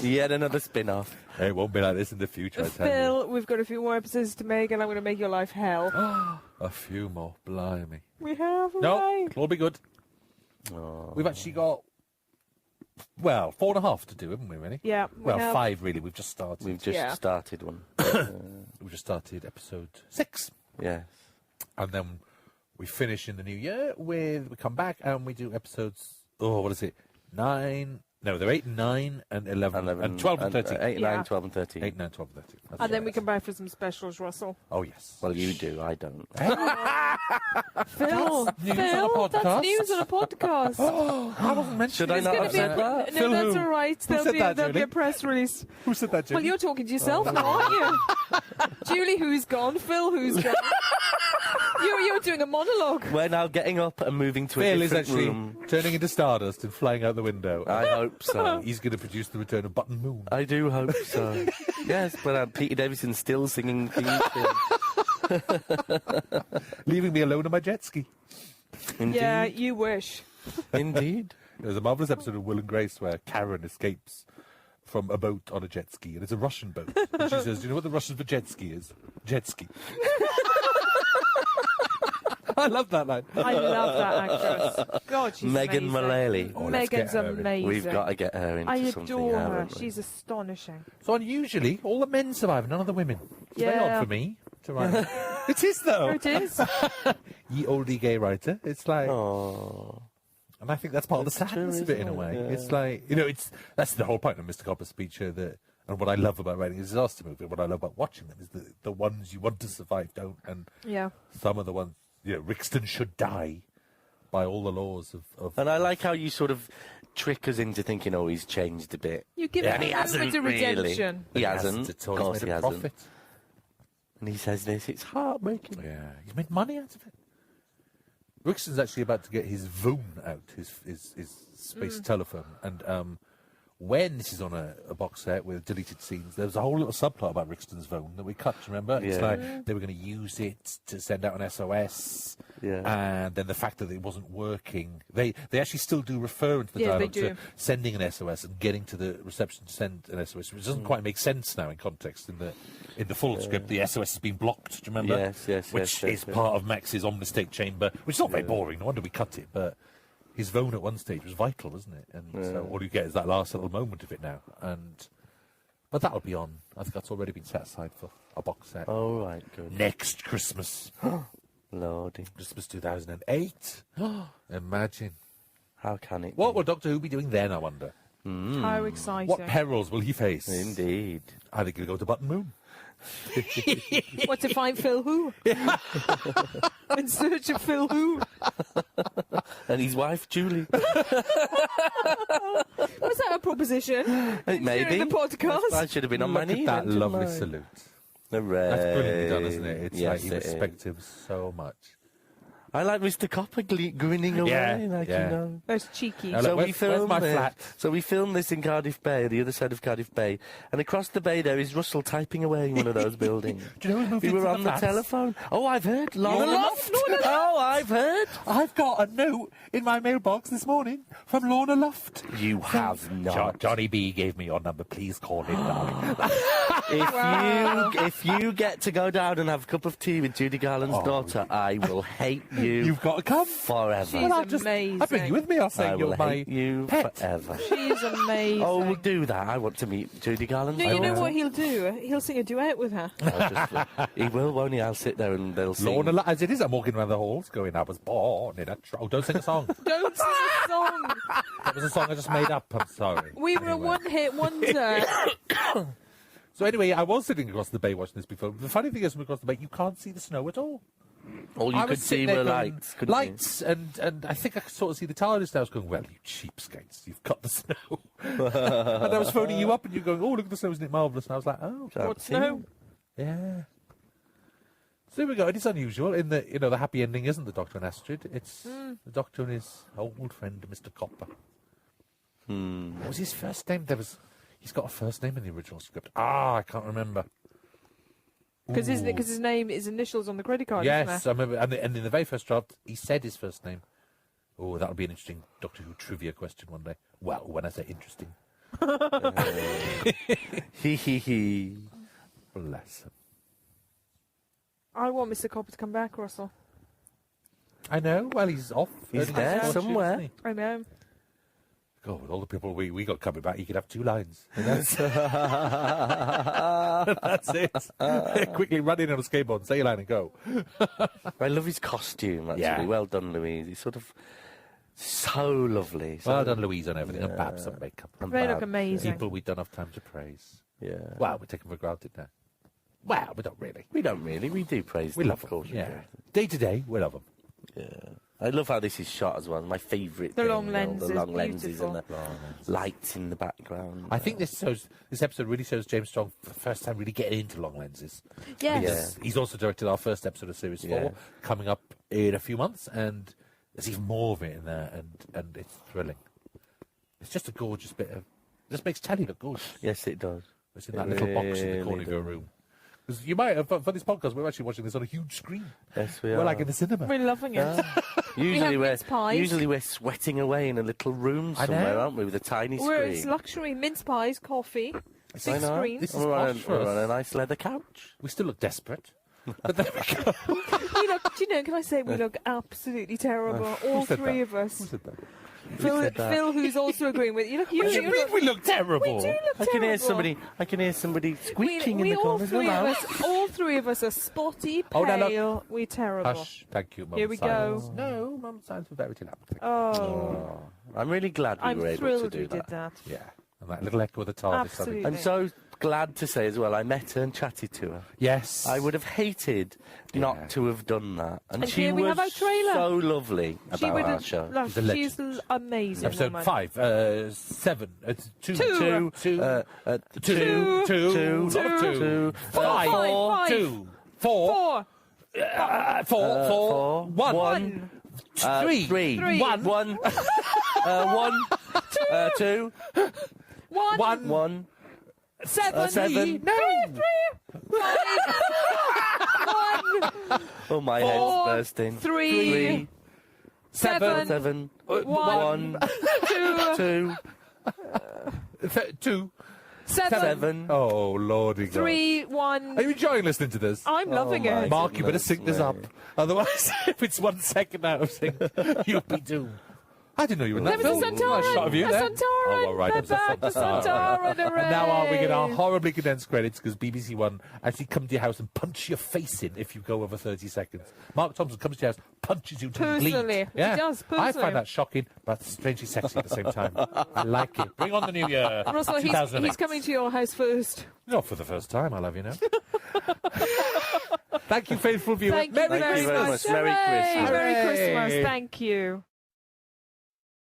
Yet another spin-off. It won't be like this in the future, I tell you. Phil, we've got a few more episodes to make, and I'm going to make your life hell. A few more, blimey. We have, No, right? it'll all be good. We've actually got, 4.5 to do, haven't we, really? Yeah. we have. 5, really. We've just started. We've just Yeah. started one. We've just started episode 6. Yes. And then we finish in the new year we come back and we do episodes, what is it? 9. No, they're 8, 9, and 11, and 12 and 13. 8, Yeah. 9, 12 and 13. 8, 9, 12, and 13. That's And then right. we come back for some specials, Russell. Oh, yes. Well, you do, I don't. Phil, news on a podcast. That's news on a podcast. I wasn't mentioning Should I It's not gonna have be said that? No, Phil that's who? all right. Who said that, There'll be Julie? a press release. Who said that, Julie? Well, you're talking to yourself now, aren't you? Julie, who's gone? Phil, who's gone? You're doing a monologue. We're now getting up and moving to a Phil is different actually room. turning into stardust and flying out the window. I hope so. He's going to produce the return of Button Moon. I do hope so. Yes, but Peter Davison's still singing theme tune. Leaving me alone on my jet ski. Indeed. Yeah, you wish. Indeed. There's a marvellous episode of Will and Grace where Karen escapes from a boat on a jet ski, and it's a Russian boat. And she says, "Do you know what the Russian for jet ski is? Jet ski." I love that line. I love that actress. God, she's Megan amazing. Mullally. Oh, let's Megan's get her in. amazing. We've got to get her into I something, adore her. haven't we? She's astonishing. So unusually, all the men survive, none of the women. It's very Yeah. odd for me to write. It is, though. Oh, it is. Ye oldie gay writer. It's like... Oh. And I think that's part of the It's true, sadness of it, in a isn't way. it? Yeah. It's like, that's the whole point of Mr. Copper's speech here, that, and what I love about writing a disaster movie, what I love about watching them, is the ones you want to survive don't, and Yeah. some of the ones, Rixton should die by all the laws of And I like how you sort of trick us into thinking, oh, he's changed a bit. You give Yeah, him and he a moment hasn't of really. redemption. He hasn't. It's Of always course made he a hasn't. profit. And he says this, it's heartbreaking. Yeah, he's made money out of it. Rixton's actually about to get his Voon out, his space telephone, and when this is on a box set with deleted scenes, there was a whole little subplot about Rixton's phone that we cut, remember? It's Yeah. like they were going to use it to send out an SOS, Yeah. and then the fact that it wasn't working. They actually still do refer into the Yeah, they dialogue to do. sending an SOS and getting to the reception to send an SOS, which doesn't quite make sense now in context. In the full script, the SOS has been blocked, do you remember? Yes, Which yes, is yes. part of Max's omnistate chamber, which is not very boring, no wonder we cut it, but his phone at one stage was vital, wasn't it? And so all you get is that last little moment of it now. But that'll be on. I think that's already been set aside for a box set. Oh, right, good. Next Christmas. Lordy. Christmas 2008. Imagine. How can it What be? will Doctor Who be doing then, I wonder? How exciting. What perils will he face? Indeed. I think he'll go to Button Moon. What, to find Phil Who? In search of Phil Who? And his wife, Julie. Was that a proposition? Maybe. During the podcast? I should have been on my Look knee. at that then, lovely shouldn't I? salute. Hooray. That's brilliantly done, isn't it? It's Yes, like he it is. respects him so much. I like Mr. Copper grinning away, Yeah. you know. That's cheeky. Now, So look, we where's filmed my it. flat? So we filmed this in Cardiff Bay, the other side of Cardiff Bay, and across the bay there is Russell typing away in one of those buildings. Do you know who moved We into were on the flats? telephone. Oh, I've heard. Lorna Lorna Loft. Oh, I've heard. I've got a note in my mailbox this morning from Lorna Loft. You have not. Johnny B gave me your number. Please call him, darling. If you get to go down and have a cup of tea with Judy Garland's daughter, I will hate you. You've got to come. forever. She's I'll bring you with me. I'll say I you're will my hate you pet. forever. She's amazing. Oh, we'll do that. I want to meet Judy Garland's No, you know daughter. what he'll do? He'll sing a duet with her. He will, won't he? I'll sit there and they'll sing. Lorna, as it is, I'm walking around the halls going, I was born in a... Oh, don't sing a song. Don't sing a song. That was a song I just made up. I'm sorry. We were a Anyway. one-hit wonder. So anyway, I was sitting across the bay watching this before. The funny thing is, from across the bay, you can't see the snow at all. All you I could was see sitting there were going, lights, couldn't lights, and I think I could sort of see the TARDIS. I was going, well, you cheapskates, you've cut the snow. And I was phoning you up, and you're going, oh, look at the snow, isn't it marvellous? And I was like, oh, you? What snow? yeah. So there we go. It is unusual in that, the happy ending isn't the Doctor and Astrid. It's the Doctor and his old friend, Mr. Copper. What was his first name? He's got a first name in the original script. I can't remember. Because Ooh. his name, his initials on the credit card, Yes, isn't I remember. And in the very first draft, he said his first name. Oh, that'll be an interesting Doctor Who trivia question one day. Well, when I say interesting. Hee hee hee. Bless him. I want Mr. Copper to come back, Russell. I know. Well, he's off. He's earning there his fortune, somewhere. isn't he? I know. God, with all the people we got coming back, he could have 2 lines. And that's, that's it. Quickly run in on a skateboard and say your line and go. I love his costume, actually. Yeah. Well done, Louise. He's sort of So lovely. So Well done, Louise, on everything, and Babs on makeup. and They look Babs, amazing. People we don't have time to praise. Yeah. Well, we take them for granted now. Well, we don't really. We don't really. We do praise We them, love of course. them. we Yeah. do. Day to day, we love them. Yeah. I love how this is shot as well. My favourite The thing. long you know, lenses, the long lenses and beautiful. the lights in the background. I think this episode really shows James Strong for the first time really getting into long lenses. Yes. Because he's also directed our first episode of Series 4, Yeah. coming up in a few months, and there's even more of it in there, and it's thrilling. It's just a gorgeous bit of... just makes telly look gorgeous. Yes, it does. It's in that little box in the Really corner of your does. room. Because you might have, for this podcast, we're actually watching this on a huge screen. Yes, we We're are. like in the cinema. We're loving it. Usually mince pies. usually we're sweating away in a little room I know. somewhere, aren't we, with a tiny Where it's screen? luxury, mince pies, coffee, I big know. screen. This is We're on, posh for we're on us. a nice leather couch. We still look desperate. But there we go. We look, do you know, can I say we look absolutely terrible, all said three that? of us. Who said that? said that? Phil, who's also agreeing with you. Look, What do you mean we look terrible? We do look I can hear terrible. somebody squeaking we in the all corner. three of us, all three of us are spotty, Oh, now look. pale. We're terrible. Hush. Thank you, Mum. Here we Silence. go. No, Mum, silence for very loud. Oh, Oh, I'm really glad we I'm were able to thrilled do we that. did that. Yeah. And that little echo of the TARDIS. Absolutely. I'm so glad to say as well, I met her and chatted to her. Yes. I would have hated Yeah. not to have done that. And, And she here we was have our trailer. so lovely She about would our have, show. look, She's a she's legend. an amazing Episode woman. 5, 7, two, Two. two, two, Uh, two, two, two, two, not two, two, five, five. two, four, Four. four, one, One. three, three, one, one, two, One. one, one, Seven. seven. no, One. Oh, my Four, head's bursting. Three. seven, Seven, One. Two. two, two, Seven. seven. Oh, Lordy God. 3. 1. Are you enjoying listening to this? I'm loving my it. Mark, you better goodness sync this me. up. Otherwise, if it's 1 second out of sync, you'll be doomed. I didn't know you were in that There was a film. Santoran. Nice shot of you a there. Santoran. Oh, all right. They're It was a back. The Santoran. Santoran. Hooray. And now we get our horribly condensed credits because BBC One actually come to your house and punch your face in if you go over 30 seconds. Mark Thompson comes to your house, punches you to Personally. bleed. He does, I personally. find that shocking, but strangely sexy at the same time. I like it. Bring on the new year. Russell, he's 2008. coming to your house first. Not for the first time, I love you now. Thank you, faithful viewers. Thank you Merry Thank you very very much. much. Merry Hooray. Christmas. Merry Hooray. Christmas. Thank you.